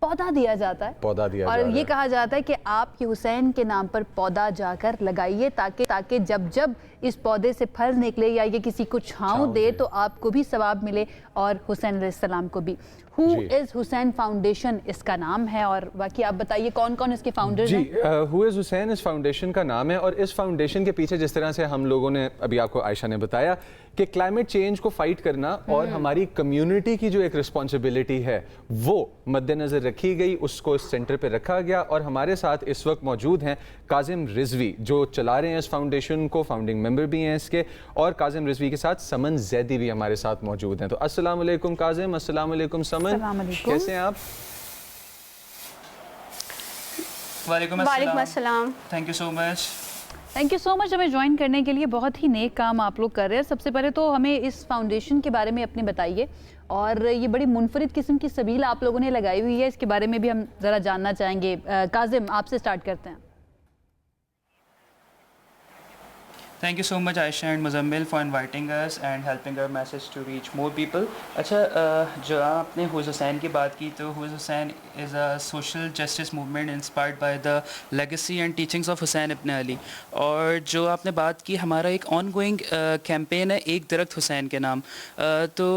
पौधा दिया जाता है। पौधा दिया और ये कहा जाता है कि आप ये हुसैन के नाम पर पौधा जाकर लगाइए ताकि जब इस पौधे से फल निकले या ये किसी को छांव दे तो आपको भी सवाब मिले और हुसैन अलैहिस्सलाम को भी। हु इज़ हुसैन फाउंडेशन इसका नाम है और बाकी आप बताइए कौन कौन इसके फाउंडर्स हैं? हु इज़ हुसैन इस फाउंडेशन का नाम है और इस फाउंडेशन के पीछे जिस तरह से हम लोगों ने अभी आपको आयशा ने बताया कि क्लाइमेट चेंज को फाइट करना और हमारी कम्युनिटी की जो एक रिस्पॉन्सिबिलिटी है वो मद्देनजर रखी गई, उसको इस सेंटर पे रखा गया। और हमारे साथ इस वक्त मौजूद हैं काजिम रिजवी जो चला रहे हैं इस फाउंडेशन को, फाउंडिंग मेंबर भी हैं इसके, और काजिम रिजवी के साथ समन जैदी भी हमारे साथ मौजूद हैं। तो अस्सलाम वालेकुम काजिम, अस्सलाम वालेकुम समन, कैसे हैं आप? वालेकुम अस्सलाम, thank you so much. Thank you so much हमें ज्वाइन करने के लिए। बहुत ही नेक काम आप लोग कर रहे हैं। सबसे पहले तो हमें इस फाउंडेशन के बारे में अपने बताइए और ये बड़ी मुनफरिद किस्म की सबील आप लोगों ने लगाई हुई है, इसके बारे में भी हम ज़रा जानना चाहेंगे। काजिम, आपसे स्टार्ट करते हैं। Thank you so much Aisha and Muzammil for inviting us and helping our message to reach more people. अच्छा, जो आपने हुज़ हुसैन की बात की तो who's Hussain is a social justice movement inspired by the legacy and teachings of Hussain ibn Ali. और जो आपने बात की, हमारा एक ongoing कैंपेन है एक दरख्त हुसैन के नाम। तो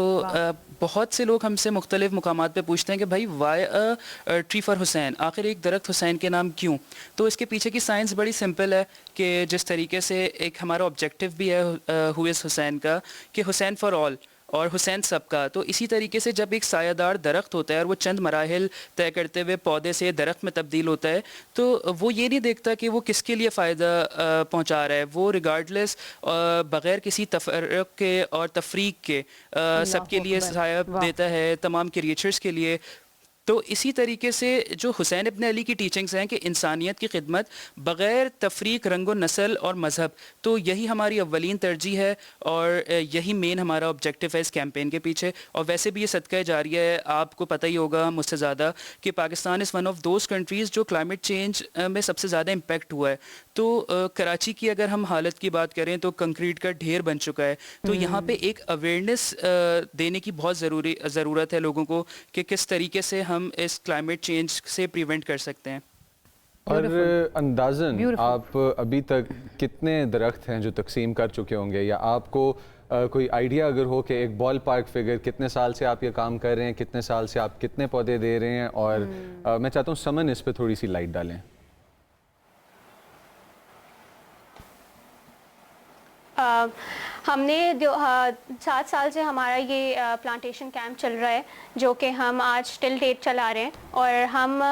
बहुत से लोग हमसे मुख्तलिफ मुकामात पे पूछते हैं कि भाई why a tree for Hussain, आखिर एक दरख्त हुसैन के नाम क्यों? तो इसके पीछे की साइंस बड़ी सिंपल है कि जिस तरीके से एक हमारा ऑब्जेक्टिव भी है हु इज़ हुसैन का कि हुसैन फॉर ऑल और हुसैन सबका, तो इसी तरीके से जब एक सायादार दरख्त होता है और वो चंद मराहिल तय करते हुए पौधे से दरख्त में तब्दील होता है तो वो ये नहीं देखता कि वो किसके लिए फ़ायदा पहुंचा रहा है, वो रिगार्डलेस बग़ैर किसी तफर्रुक़ के और तफरीक के सबके लिए साया देता है, तमाम क्रिएचर्स के लिए। तो इसी तरीके से जो हुसैन इब्न अली की टीचिंग्स हैं कि इंसानियत की खिदमत बग़ैर तफरीक, रंग व नस्ल और मज़हब, तो यही हमारी अव्वलीन तरजीह है और यही मेन हमारा ऑब्जेक्टिव है इस कैंपेन के पीछे। और वैसे भी ये सदका जारिया है, आपको पता ही होगा मुझसे ज़्यादा कि Pakistan is one of those countries जो क्लाइमेट चेंज में सबसे ज़्यादा इम्पेक्ट हुआ है। तो कराची की अगर हम हालत की बात करें तो कंक्रीट का ढेर बन चुका है, तो यहाँ पे एक अवेयरनेस देने की बहुत ज़रूरत है लोगों को कि किस तरीके से हम इस क्लाइमेट चेंज से प्रिवेंट कर सकते हैं। और अंदाज़न आप अभी तक कितने दरख्त हैं जो तकसीम कर चुके होंगे, या आपको कोई आइडिया अगर हो कि एक बॉल पार्क फिगर कितने साल से आप ये काम कर रहे हैं, कितने साल से आप कितने पौधे दे रहे हैं? और मैं चाहता हूँ समन इस पर थोड़ी सी लाइट डालें। हमने जो 7 साल से हमारा ये प्लांटेशन कैंप चल रहा है जो कि हम आज टिल डेट चला रहे हैं और हम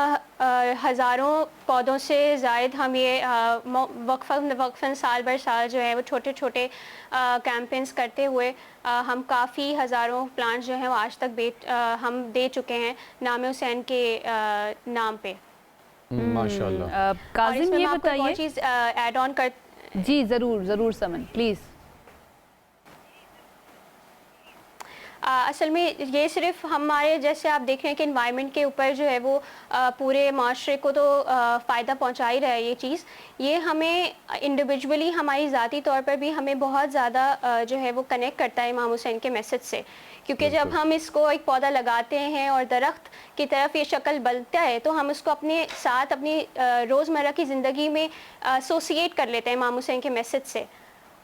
हज़ारों पौधों से ज़ायद हम ये वक्फन साल बर साल जो है वो छोटे छोटे कैंपेन्स करते हुए हम काफ़ी हज़ारों प्लांट्स जो हैं वो आज तक हम दे चुके हैं नाम हुसैन के नाम पे। माशाल्लाह। काज़िम, ये बताइए चीज़ ऐड ऑन कर। जी ज़रूर समन प्लीज़। असल में ये सिर्फ हमारे जैसे आप देख रहे हैं कि इन्वायरमेंट के ऊपर जो है वो पूरे माशरे को तो फ़ायदा पहुंचा ही रहा है ये चीज़। ये हमें इंडिविजुअली हमारी ज़ाती तौर पर भी हमें बहुत ज़्यादा जो है वो कनेक्ट करता है इमाम हुसैन के मैसेज से, क्योंकि जब हम इसको एक पौधा लगाते हैं और दरख्त की तरफ ये शक्ल बनता है तो हम उसको अपने साथ अपनी रोज़मर्रा की ज़िंदगी में एसोसिएट कर लेते हैं इमाम हुसैन के मैसेज से।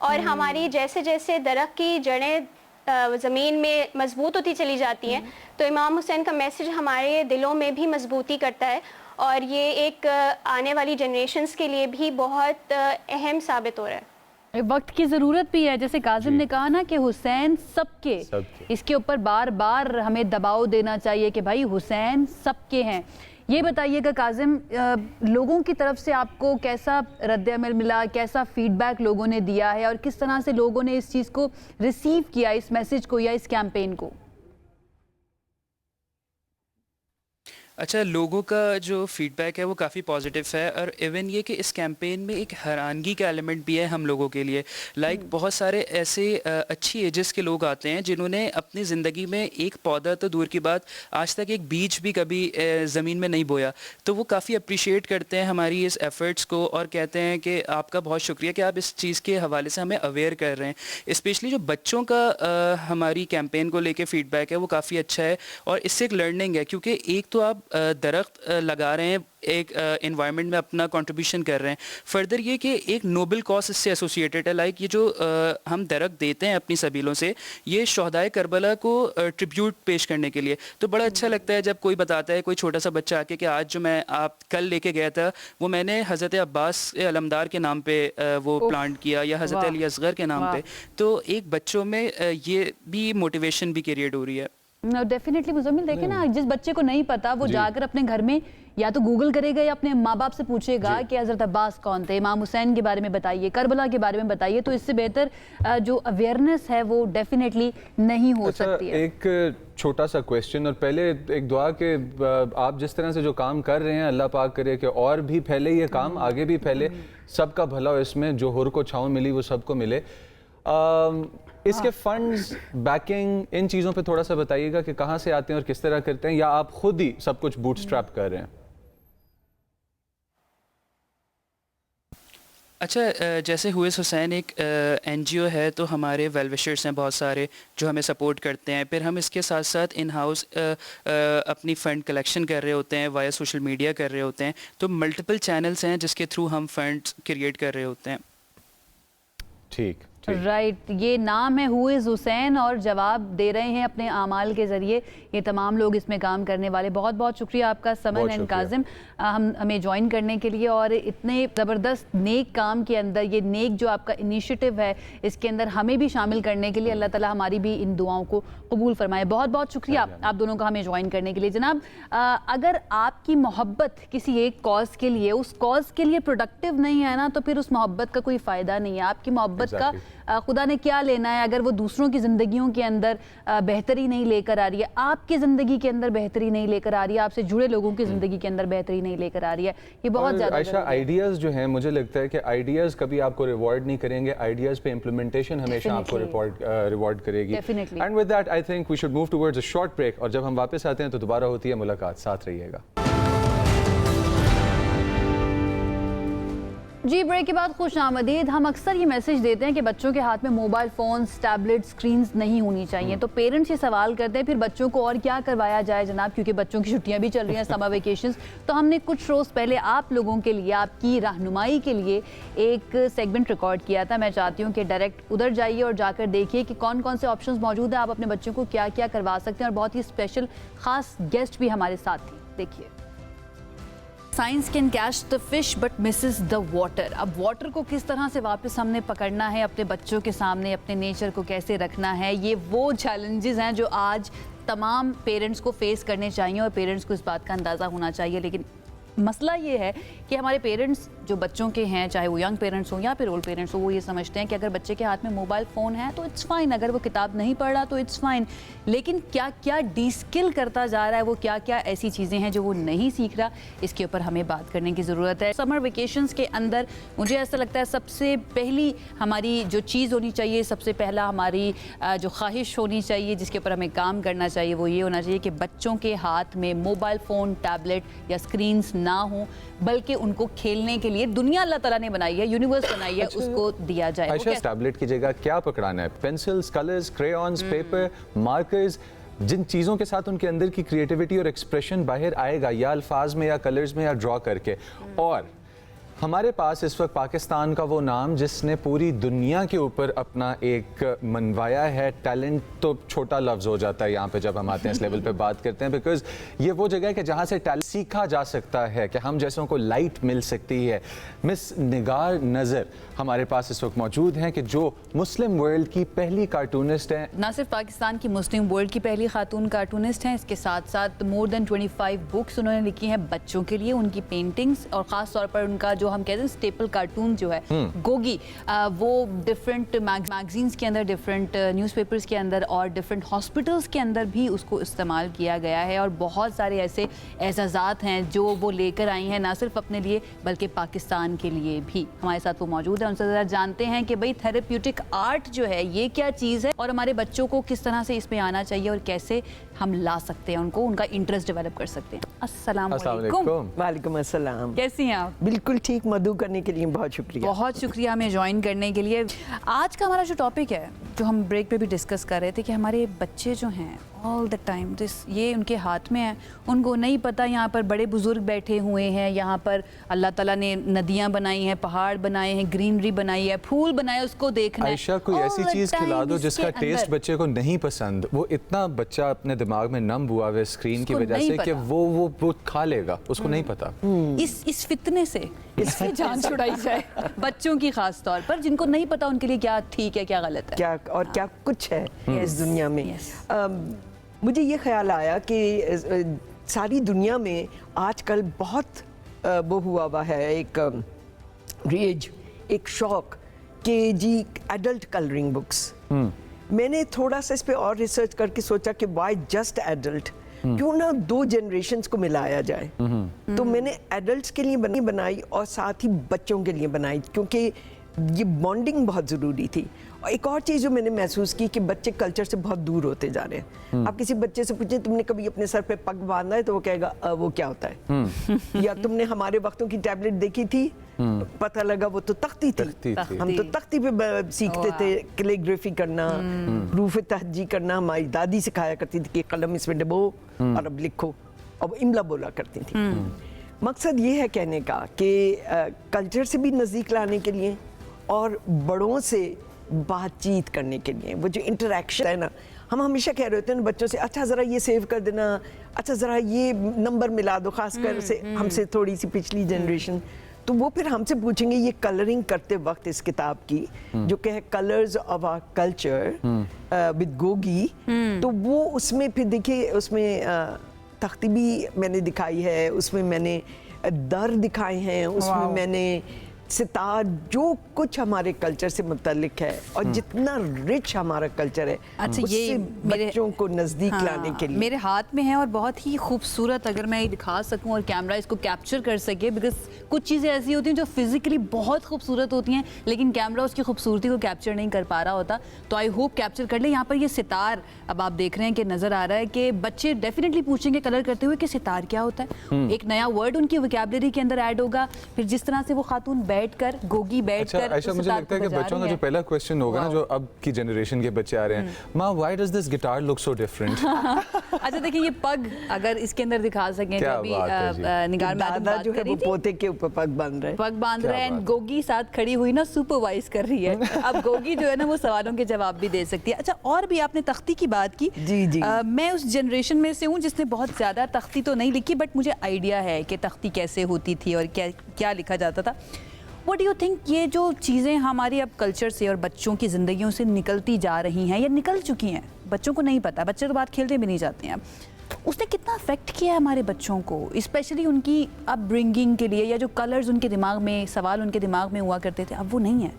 और हमारी जैसे जैसे दरख्त की जड़ें ज़मीन में मजबूत होती चली जाती हैं, तो इमाम हुसैन का मैसेज हमारे दिलों में भी मजबूती करता है और ये एक आने वाली जनरेशन्स के लिए भी बहुत अहम साबित हो रहा है। वक्त की ज़रूरत भी है, जैसे काजिम ने कहा ना कि हुसैन सबके, इसके ऊपर बार बार हमें दबाव देना चाहिए कि भाई हुसैन सबके हैं। ये बताइएगा काजिम, लोगों की तरफ से आपको कैसा रद्द-ए-अमल मिला, कैसा फीडबैक लोगों ने दिया है और किस तरह से लोगों ने इस चीज़ को रिसीव किया, इस मैसेज को या इस कैंपेन को? अच्छा, लोगों का जो फीडबैक है वो काफ़ी पॉजिटिव है और इवन ये कि इस कैंपेन में एक हैरानगी का एलिमेंट भी है हम लोगों के लिए। बहुत सारे ऐसे अच्छी एजेस के लोग आते हैं जिन्होंने अपनी ज़िंदगी में एक पौधा तो दूर की बात, आज तक एक बीज भी कभी ज़मीन में नहीं बोया, तो वो काफ़ी अप्रिशिएट करते हैं हमारी इस एफ़र्ट्स को और कहते हैं कि आपका बहुत शुक्रिया कि आप इस चीज़ के हवाले से हमें अवेयर कर रहे हैं। स्पेशली जो बच्चों का हमारी कैंपेन को लेके फ़ीडबैक है वो काफ़ी अच्छा है और इससे एक लर्निंग है, क्योंकि एक तो आप दरख्त लगा रहे हैं, एक एनवायरनमेंट में अपना कंट्रीब्यूशन कर रहे हैं, फर्दर ये कि एक नोबल कॉज इससे एसोसिएटेड है। लाइक ये जो हम दरख्त देते हैं अपनी सबीलों से, ये शोहदाए करबला को ट्रिब्यूट पेश करने के लिए, तो बड़ा अच्छा लगता है जब कोई बताता है, कोई छोटा सा बच्चा आके कि आज जो मैं आप कल लेके गया था वो मैंने हज़रत अब्बास अलमदार के नाम पे वो प्लांट किया या हज़रत अली असगर के नाम पे, तो एक बच्चों में ये भी मोटिवेशन भी क्रिएट हो रही है। डेफिनेटली मुज़म्मिल, देखे ना, जिस बच्चे को नहीं पता वो जाकर अपने घर में या तो गूगल करेगा या अपने माँ बाप से पूछेगा कि हज़रत अब्बास कौन थे, इमाम हुसैन के बारे में बताइए, करबला के बारे में बताइए, तो इससे बेहतर जो अवेयरनेस है वो डेफिनेटली नहीं हो सकती है। एक छोटा सा क्वेश्चन और पहले एक दुआ के, आप जिस तरह से जो काम कर रहे हैं अल्लाह पाक करे कि और भी फैले ये काम, आगे भी फैले, सबका भला हो इसमें, जो हुर को छाँव मिली वो सबको मिले। इसके फंड्स, बैकिंग, इन चीज़ों पे थोड़ा सा बताइएगा कि कहाँ से आते हैं और किस तरह करते हैं, या आप खुद ही सब कुछ बूटस्ट्रैप कर रहे हैं? अच्छा, जैसे हुइस हुसैन एक एनजीओ है, तो हमारे वेल विशर्स हैं बहुत सारे जो हमें सपोर्ट करते हैं। फिर हम इसके साथ साथ इन हाउस अपनी फ़ंड कलेक्शन कर रहे होते हैं, वाया सोशल मीडिया कर रहे होते हैं, तो मल्टीपल चैनल्स हैं जिसके थ्रू हम फंड्स क्रिएट कर रहे होते हैं। ठीक, राइट, ये नाम है हु इज़ हुसैन और जवाब दे रहे हैं अपने आमाल के ज़रिए ये तमाम लोग इसमें काम करने वाले। बहुत बहुत शुक्रिया आपका समन एंड काजिम हमें ज्वाइन करने के लिए और इतने ज़बरदस्त नेक काम के अंदर, ये नेक जो आपका इनिशिएटिव है इसके अंदर हमें भी शामिल करने के लिए अल्लाह ताला हमारी भी इन दुआओं को कबूल फरमाए। बहुत बहुत शुक्रिया आप दोनों का हमें ज्वाइन करने के लिए। जनाब, अगर आपकी मोहब्बत किसी एक कॉज के लिए, उस कॉज के लिए प्रोडक्टिव नहीं है ना, तो फिर उस मोहब्बत का कोई फ़ायदा नहीं है। आपकी मोहब्बत का खुदा ने क्या लेना है अगर वो दूसरों की ज़िंदगियों के अंदर बेहतरी नहीं लेकर आ रही है, आपकी ज़िंदगी के अंदर बेहतरी नहीं लेकर आ रही है, आपसे जुड़े लोगों की ज़िंदगी के अंदर बेहतरी नहीं लेकर आ रही है। ये बहुत ज़्यादा आयशा, आइडियाज़ जो हैं, मुझे लगता है कि आइडियाज़ कभी आपको रिवॉर्ड नहीं करेंगे, आइडियाज़ पे इम्प्लीमेंटेशन हमेशा आपको रिवॉर्ड करेगी। And with that I think we should move towards a short break, और जब हम वापस आते हैं तो दोबारा होती है मुलाकात। साथ रहिएगा। जी, ब्रेक के बाद खुश आमदीद। हम अक्सर ये मैसेज देते हैं कि बच्चों के हाथ में मोबाइल फ़ोन्स, टैबलेट, स्क्रीन्स नहीं होनी चाहिए, तो पेरेंट्स ये सवाल करते हैं फिर बच्चों को और क्या करवाया जाए जनाब, क्योंकि बच्चों की छुट्टियां भी चल रही हैं, समर वेकेशंस। तो हमने कुछ रोज़ पहले आप लोगों के लिए, आपकी रहनुमाई के लिए एक सेगमेंट रिकॉर्ड किया था। मैं चाहती हूँ कि डायरेक्ट उधर जाइए और जाकर देखिए कि कौन कौन से ऑप्शन मौजूद हैं, आप अपने बच्चों को क्या क्या करवा सकते हैं, और बहुत ही स्पेशल ख़ास गेस्ट भी हमारे साथ थे। देखिए, science can catch the fish but Mrs the water. अब वाटर को किस तरह से वापस हमने पकड़ना है अपने बच्चों के सामने, अपने नेचर को कैसे रखना है, ये वो चैलेंजेस हैं जो आज तमाम पेरेंट्स को फेस करने चाहिए और पेरेंट्स को इस बात का अंदाज़ा होना चाहिए। लेकिन मसला ये है कि हमारे पेरेंट्स जो बच्चों के हैं, चाहे वो यंग पेरेंट्स हों या फिर ओल्ड पेरेंट्स हों, वो ये समझते हैं कि अगर बच्चे के हाथ में मोबाइल फ़ोन है तो इट्स फ़ाइन, अगर वो किताब नहीं पढ़ रहा तो इट्स फ़ाइन। लेकिन क्या क्या डीस्किल करता जा रहा है, वो क्या क्या ऐसी चीज़ें हैं जो वो नहीं सीख रहा, इसके ऊपर हमें बात करने की ज़रूरत है। समर वेकेशंस के अंदर मुझे ऐसा लगता है सबसे पहली हमारी जो चीज़ होनी चाहिए, सबसे पहला हमारी जो ख्वाहिश होनी चाहिए, जिसके ऊपर हमें काम करना चाहिए, वो ये होना चाहिए कि बच्चों के हाथ में मोबाइल फ़ोन, टैबलेट या स्क्रीन्स ना हो, बल्कि उनको खेलने के लिए दुनिया अल्लाह ताला ने बनाई है, यूनिवर्स बनाई है, उसको दिया जाए। अच्छा, टैबलेट की जगह क्या पकड़ाना है? Pencils, colours, crayons, paper, markers, जिन चीज़ों के साथ उनके अंदर की क्रिएटिविटी और एक्सप्रेशन बाहर आएगा, या अल्फाज में या कलर्स में या ड्रॉ करके। और हमारे पास इस वक्त पाकिस्तान का वो नाम जिसने पूरी दुनिया के ऊपर अपना एक मनवाया है। टैलेंट तो छोटा लफ्ज़ हो जाता है यहाँ पे जब हम आते हैं इस लेवल पे बात करते हैं, बिकॉज ये वो जगह है कि जहाँ से टैलेंट सीखा जा सकता है, कि हम जैसों को लाइट मिल सकती है। मिस निगार नज़र हमारे पास इस वक्त मौजूद हैं कि जो मुस्लिम वर्ल्ड की पहली कार्टूनिस्ट हैं। ना सिर्फ पाकिस्तान की, मुस्लिम वर्ल्ड की पहली खातून कार्टूनिस्ट हैं, इसके साथ साथ मोर देन 25 बुक्स उन्होंने लिखी हैं बच्चों के लिए, उनकी पेंटिंग्स और ख़ास तौर पर उनका जो हम कहते हैं स्टेपल कार्टून जो है गोगी, वो डिफरेंट मैगजीन्स के अंदर, डिफरेंट न्यूज़पेपर्स के अंदर और डिफरेंट हॉस्पिटल्स के अंदर भी उसको इस्तेमाल किया गया है। और बहुत सारे ऐसे एजाज़ात हैं जो वो लेकर आई हैं, ना सिर्फ अपने लिए बल्कि पाकिस्तान के लिए भी। हमारे साथ वो मौजूद है, उनसे ज़रा जानते हैं कि भाई थेरेप्यूटिक आर्ट जो है ये क्या चीज़ है और हमारे बच्चों को किस तरह से इसमें आना चाहिए और कैसे हम ला सकते हैं, उनको उनका इंटरेस्ट डेवलप कर सकते हैं। अस्सलाम वालेकुम। वालेकुम अस्सलाम। कैसी हैं आप? बिल्कुल ठीक। मधु करने के लिए बहुत शुक्रिया। बहुत शुक्रिया हमें ज्वाइन करने के लिए। आज का हमारा जो टॉपिक है, जो हम ब्रेक पे भी डिस्कस कर रहे थे, कि हमारे बच्चे जो हैं ऑल द टाइम ये उनके हाथ में है, उनको नहीं पता यहाँ पर बड़े बुजुर्ग बैठे हुए हैं, यहाँ पर अल्लाह ताला ने नदियाँ बनाई हैं, पहाड़ बनाए हैं, ग्रीनरी बनाई है, फूल बनाए, उसको देखना है। आयशा, कोई ऐसी चीज़ खिला दो जिसका टेस्ट बच्चे को नहीं पसंद, वो इतना बच्चा अपने दिमाग में नम हुआ है स्क्रीन की वजह से कि वो खा लेगा, उसको नहीं पता। इस फितने से इससे जान छुड़ाई जाए बच्चों की, खास तौर पर जिनको नहीं पता उनके लिए क्या ठीक है, क्या गलत है, क्या और क्या कुछ है इस दुनिया में। मुझे ये ख्याल आया कि सारी दुनिया में आजकल बहुत वो हुआ है एक रेज, एक शौक कि जी एडल्ट कलरिंग बुक्स। मैंने थोड़ा सा इस पे और रिसर्च करके सोचा कि वाई जस्ट एडल्ट, क्यों ना 2 जनरेशंस को मिलाया जाए। तो मैंने एडल्ट्स के लिए बनाई और साथ ही बच्चों के लिए बनाई, क्योंकि ये बॉन्डिंग बहुत ज़रूरी थी। और एक और चीज़ जो मैंने महसूस की कि बच्चे कल्चर से बहुत दूर होते जा रहे हैं। आप किसी बच्चे से पूछें तुमने कभी अपने सर पे पग बांधा है, तो वो कहेगा वो क्या होता है। या तुमने हमारे वक्तों की टैबलेट देखी थी, पता लगा वो तो तख्ती थी। हम तो तख्ती पे सीखते थे कैलीग्राफी करना, रूफ तहजी करना। हमारी दादी सिखाया करती थी कि कलम इसमें डबो और अब लिखो, अब इमला बोला करती थी। मकसद ये है कहने का कि कल्चर से भी नज़दीक लाने के लिए और बड़ों से बातचीत करने के लिए, वो जो इंटरेक्शन है ना, हम हमेशा कह रहे होते हैं बच्चों से, अच्छा ज़रा ये सेव कर देना, अच्छा ज़रा ये नंबर मिला दो, खासकर से हमसे थोड़ी सी पिछली जनरेशन। तो वो फिर हमसे पूछेंगे ये कलरिंग करते वक्त इस किताब की जो कि है colours of our culture with Gogi, तो वो उसमें फिर देखिए उसमें तख्ती भी मैंने दिखाई है, उसमें मैंने दर दिखाए हैं, उसमें मैंने सितार, जो कुछ हमारे कल्चर से मुतल्लिक है और जितना रिच हमारा कल्चर है, अच्छा, ये बच्चों को नज़दीक लाने के लिए मेरे हाथ में है और बहुत ही खूबसूरत, अगर मैं ये दिखा सकूं और कैमरा इसको कैप्चर कर सके, बिकॉज कुछ चीज़ें ऐसी होती हैं जो फिजिकली बहुत खूबसूरत होती हैं लेकिन कैमरा उसकी खूबसूरती को कैप्चर नहीं कर पा रहा होता, तो आई होप कैप्चर कर ले। यहाँ पर ये सितार अब आप देख रहे हैं कि नज़र आ रहा है कि बच्चे डेफिनेटली पूछेंगे कलर करते हुए कि सितार क्या होता है। एक नया वर्ड उनकी वोकैबुलरी के अंदर ऐड होगा। फिर जिस तरह से वो खातून बैठकर गोगी बैठकर, अच्छा, मुझे लगता है कि बच्चों का जो पहला क्वेश्चन होगा ना, जो अब की जनरेशन के बच्चे आ रहे हैं, माँ why does this guitar look so different. अच्छा देखिए, ये पग अगर इसके अंदर दिखा सकें, जो अभी निगार मैडम बात जो है वो पोते के ऊपर पग बांध रहे हैं एंड गोगी साथ खड़ी हुई ना सुपरवाइज कर रही है। अब गोगी जो है ना वो सवालों के जवाब भी दे सकती है। अच्छा, और भी आपने तख्ती की बात की। जी। मैं उस जनरेशन में से हूँ जिसने बहुत ज़्यादा तख्ती तो नहीं लिखी, बट मुझे आइडिया है कि तख्ती कैसे होती थी और क्या लिखा जाता था। व्हाट डू यू थिंक, ये जो चीज़ें हमारी अब कल्चर से और बच्चों की ज़िंदगियों से निकलती जा रही हैं या निकल चुकी हैं, बच्चों को नहीं पता, बच्चे तो बात खेलते भी नहीं जाते हैं, उसने कितना अफेक्ट किया है हमारे बच्चों को, स्पेशली उनकी अपब्रिंगिंग के लिए, या जो कलर्स उनके दिमाग में, सवाल उनके दिमाग में हुआ करते थे, अब वो नहीं है?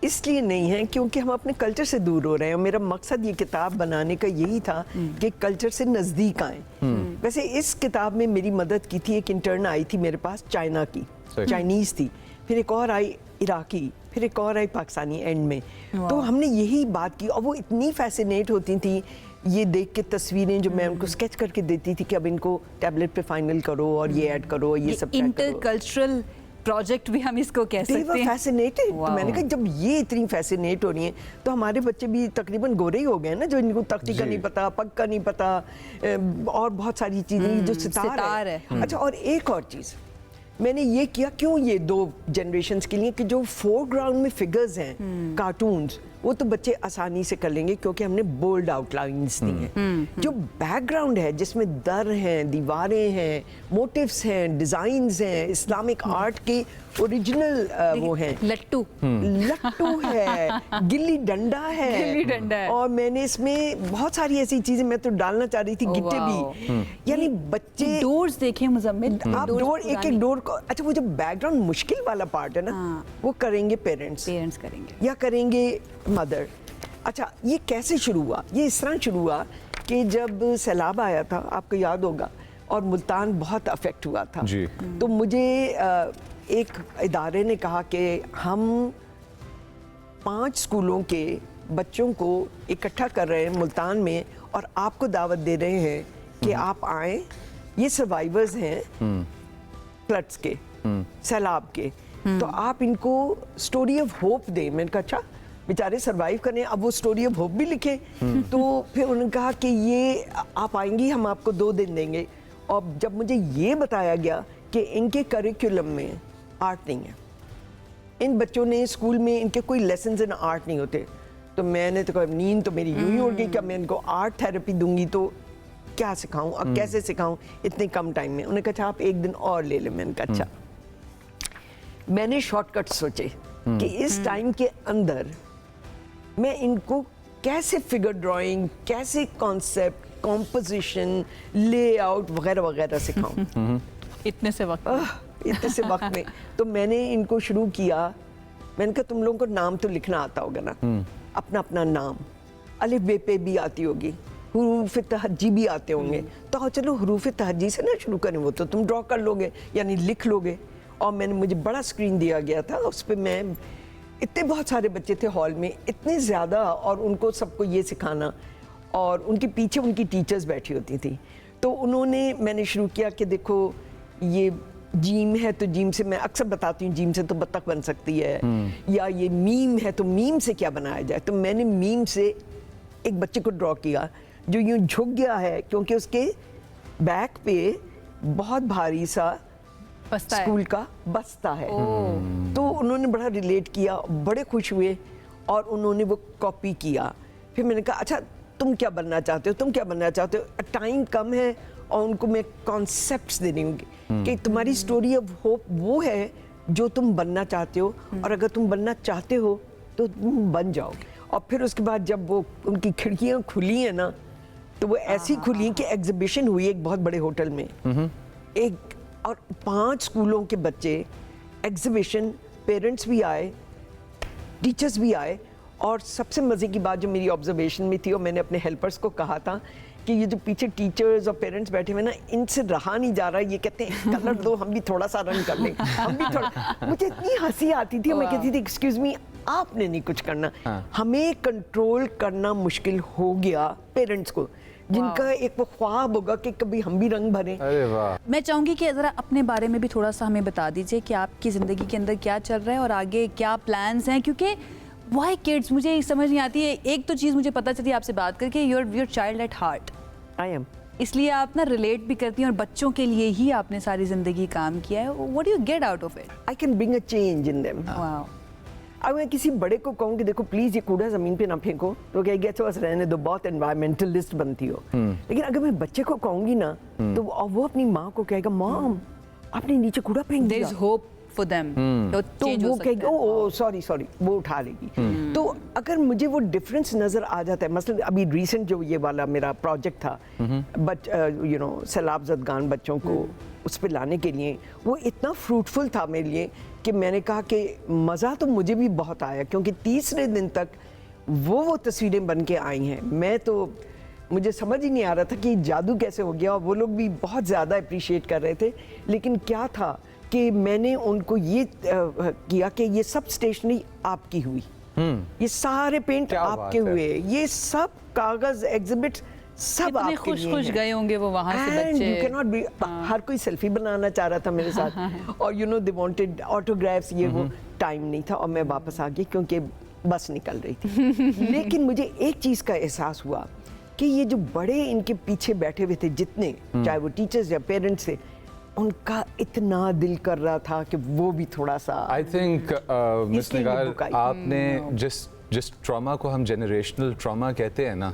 इसलिए नहीं है क्योंकि हम अपने कल्चर से दूर हो रहे हैं। और मेरा मकसद ये किताब बनाने का यही था कि कल्चर से नज़दीक आएँ। वैसे इस किताब में मेरी मदद की थी, एक इंटर्न आई थी मेरे पास, चाइना की, चाइनीज़ थी, फिर एक और आई इराकी, फिर एक और आई पाकिस्तानी एंड में। तो हमने यही बात की और वो इतनी फैसिनेट होती थी ये देख के तस्वीरें जो मैं उनको स्केच करके देती थी कि अब इनको टैबलेट पे फाइनल करो और ये ऐड करो, ये सब इंटरकल्चरल प्रोजेक्ट भी हम इसको कह सकते हैं। फैसिनेटेड। तो मैंने कहा जब ये इतनी फैसिनेट हो रही हैं तो हमारे बच्चे भी तकरीबन गोरे ही हो गए ना, जो इनको तख्ती का नहीं पता, पग का नहीं पता और बहुत सारी चीजें जो सितार है। अच्छा, और एक और चीज़ मैंने ये किया क्यों, ये 2 जनरेशन्स के लिए कि जो फोरग्राउंड में फिगर्स हैं कार्टून्स, वो तो बच्चे आसानी से कर लेंगे क्योंकि हमने बोल्ड आउटलाइंस दी हैं। जो बैकग्राउंड है जिसमें दर हैं, दीवारें हैं, मोटिव्स हैं, डिजाइन्स हैं, इस्लामिक आर्ट के ओरिजिनल वो हैं, लट्टू है, गिल्ली डंडा है, और मैंने इसमें बहुत सारी ऐसी चीजें मैं तो डालना चाह रही थी, गिट्टे भी, यानी बच्चे डोर्स देखें मुजम्मिल, आप डोर एक डोर को, अच्छा वो जो बैकग्राउंड मुश्किल वाला पार्ट है ना, वो करेंगे पेरेंट्स करेंगे या करेंगे मदर। अच्छा ये कैसे शुरू हुआ? ये इस तरह शुरू हुआ कि जब सैलाब आया था, आपको याद होगा, और मुल्तान बहुत अफेक्ट हुआ था जी। तो मुझे एक इदारे ने कहा कि हम 5 स्कूलों के बच्चों को इकट्ठा कर रहे हैं मुल्तान में और आपको दावत दे रहे हैं कि आप आएँ, ये सर्वाइवर्स हैं फ्लड्स के, सैलाब के, तो आप इनको स्टोरी ऑफ होप दें। मैंने कहा अच्छा, बेचारे सरवाइव करें, अब वो स्टोरी ऑफ होप भी लिखें। तो फिर उन्होंने कहा कि ये आप आएंगी, हम आपको 2 दिन देंगे। और जब मुझे ये बताया गया कि इनके करिकुलम में आर्ट नहीं है, इन बच्चों ने स्कूल में इनके कोई लेसन्स इन आर्ट नहीं होते, तो मैंने तो कहा नींद तो मेरी यूं ही उड़ गई कि मैं इनको आर्ट थेरेपी दूंगी तो क्या सिखाऊं और कैसे सिखाऊं इतने कम टाइम में। उन्होंने कहा अच्छा आप 1 दिन और ले लें। मैंने कहा अच्छा। मैंने शॉर्टकट सोचे कि इस टाइम के अंदर मैं इनको कैसे फिगर ड्राइंग, कैसे कॉन्सेप्ट, कॉम्पोजिशन, लेआउट वगैरह वगैरह सिखाऊं इतने से वक्त में। तो मैंने इनको शुरू किया, मैंने कहा तुम लोगों को नाम तो लिखना आता होगा ना, अपना अपना नाम, अलिफ बे पे भी आती होगी, हुरूफ तहज्जी भी आते होंगे, तो चलो हुरूफ तहज्जी से ना शुरू करें, वो तो तुम ड्रॉ कर लोगे यानी लिख लोगे। और मुझे बड़ा स्क्रीन दिया गया था, उस पर मैं इतने बहुत सारे बच्चे थे हॉल में, इतने ज़्यादा, और उनको सबको ये सिखाना, और उनके पीछे उनकी टीचर्स बैठी होती थी। तो मैंने शुरू किया कि देखो ये जीम है तो जीम से मैं अक्सर बताती हूँ जीम से तो बत्तख बन सकती है, या ये मीम है तो मीम से क्या बनाया जाए। तो मैंने मीम से एक बच्चे को ड्रॉ किया जो यूँ झुक गया है क्योंकि उसके बैक पे बहुत भारी सा स्कूल का बस्ता है। तो उन्होंने बड़ा रिलेट किया, बड़े खुश हुए और उन्होंने वो कॉपी किया। फिर मैंने कहा अच्छा तुम क्या बनना चाहते हो, तुम क्या बनना चाहते हो। टाइम कम है और उनको मैं कॉन्सेप्ट्स देनी होंगी कि तुम्हारी स्टोरी ऑफ होप वो है जो तुम बनना चाहते हो, और अगर तुम बनना चाहते हो तो तुम बन जाओ। और फिर उसके बाद जब वो उनकी खिड़कियाँ खुली हैं ना, तो वो ऐसी खुली कि एग्जीबिशन हुई एक बहुत बड़े होटल में, एक और 5 स्कूलों के बच्चे, एग्जीबिशन, पेरेंट्स भी आए, टीचर्स भी आए। और सबसे मज़े की बात जो मेरी ऑब्जर्वेशन में थी, और मैंने अपने हेल्पर्स को कहा था कि ये जो पीछे टीचर्स और पेरेंट्स बैठे हुए ना, इनसे रहा नहीं जा रहा। ये कहते हैं कलर दो, हम भी थोड़ा सा रन कर लें, हम भी थोड़ा। मुझे इतनी हंसी आती थी, मैं कहती थी एक्सक्यूज मी, आपने नहीं कुछ करना। हमें कंट्रोल करना मुश्किल हो गया पेरेंट्स को, जिनका एक वो ख्वाब होगा कि कभी हम भी रंग भरें। अरे वाह। मैं चाहूँगी कि ज़रा अपने बारे में भी थोड़ा सा हमें बता दीजिए कि आपकी ज़िंदगी के अंदर क्या चल रहा है और आगे क्या प्लान्स हैं, क्योंकि वाई किड्स मुझे समझ नहीं आती है। एक तो चीज़ मुझे पता चली आपसे बात करके, your child at heart. I am, इसलिए आप ना रिलेट भी करती हैं और बच्चों के लिए ही आपने सारी ज़िंदगी काम किया है। What do you get out of it? I can bring a change in them. Wow. अब मैं किसी बड़े को कहूँ कि देखो प्लीज़ ये कूड़ा ज़मीन पे ना फेंको, तो कहेगी अच्छा बस रहने दो, बहुत एनवायरमेंटलिस्ट बनती हो। लेकिन अगर मैं बच्चे को कहूँगी ना, तो वो अपनी माँ को कहेगा मॉम आपने नीचे कूड़ा फेंक देयर दिया। Is hope for them. तो वो कहेगी ओ सॉरी वो उठा लेगी। तो अगर मुझे वो डिफरेंस नज़र आ जाता है, मसलन अभी रिसेंट जो ये वाला मेरा प्रोजेक्ट था, बट यू नो सैलाब ज़दगान बच्चों को उस पर लाने के लिए, वो इतना फ्रूटफुल था मेरे लिए कि मैंने कहा कि मज़ा तो मुझे भी बहुत आया, क्योंकि तीसरे दिन तक वो तस्वीरें बन के आई हैं। मैं तो मुझे समझ ही नहीं आ रहा था कि जादू कैसे हो गया, और वो लोग भी बहुत ज़्यादा अप्रिशिएट कर रहे थे। लेकिन क्या था कि मैंने उनको ये किया कि ये सब स्टेशनरी आपकी हुई, ये सारे पेंट आपके हुए, ये सब कागज़ एग्जिबिट सब आपके खुश लिए खुश हैं। गए होंगे वो वहाँ से बच्चे। You cannot be, हर कोई सेल्फी बनाना चाह रहा था मेरे साथ, और you know they wanted autographs, ये वो टाइम नहीं था, और मैं वापस आ गई क्योंकि बस निकल रही थी। लेकिन मुझे एक चीज़ का एहसास हुआ कि ये जो बड़े इनके पीछे बैठे हुए थे जितने, चाहे वो टीचर्स या पेरेंट्स थे, उनका इतना दिल कर रहा था कि वो भी थोड़ा सा आई थिंक मिस इसलिए ये निगार book आई। आपने जिस ट्रॉमा को हम जनरेशनल ट्रॉमा कहते हैं ना,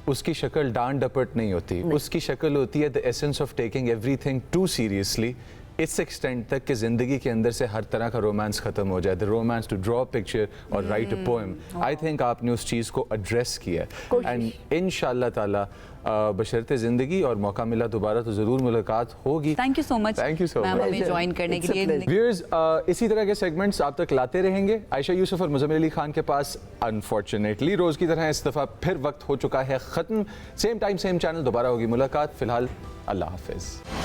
उसकी शक्ल डांट डपट नहीं होती, उसकी शक्ल होती है the essence of taking everything too seriously, इस एक्सटेंट तक कि ज़िंदगी के अंदर से हर तरह का रोमांस ख़त्म हो जाए, the romance to draw picture और write a poem. I think आपने उस चीज़ को एड्रेस किया है एंड इंशाअल्लाह ताला बशर्ते ज़िंदगी और मौका मिला दोबारा तो ज़रूर मुलाकात होगी। Thank you so much, Thank you so ma'am, much. हमें ज्वाइन करने के लिए। व्यूअर्स, इसी तरह के सेगमेंट्स आप तक लाते रहेंगे। आयशा यूसुफ और मुज़म्मिल अली खान के पास अनफॉर्चुनेटली रोज़ की तरह इस दफ़ा फिर वक्त हो चुका है ख़त्म। सेम टाइम सेम चैनल, दोबारा होगी मुलाकात। फ़िलहाल अल्लाह हाफ़िज़।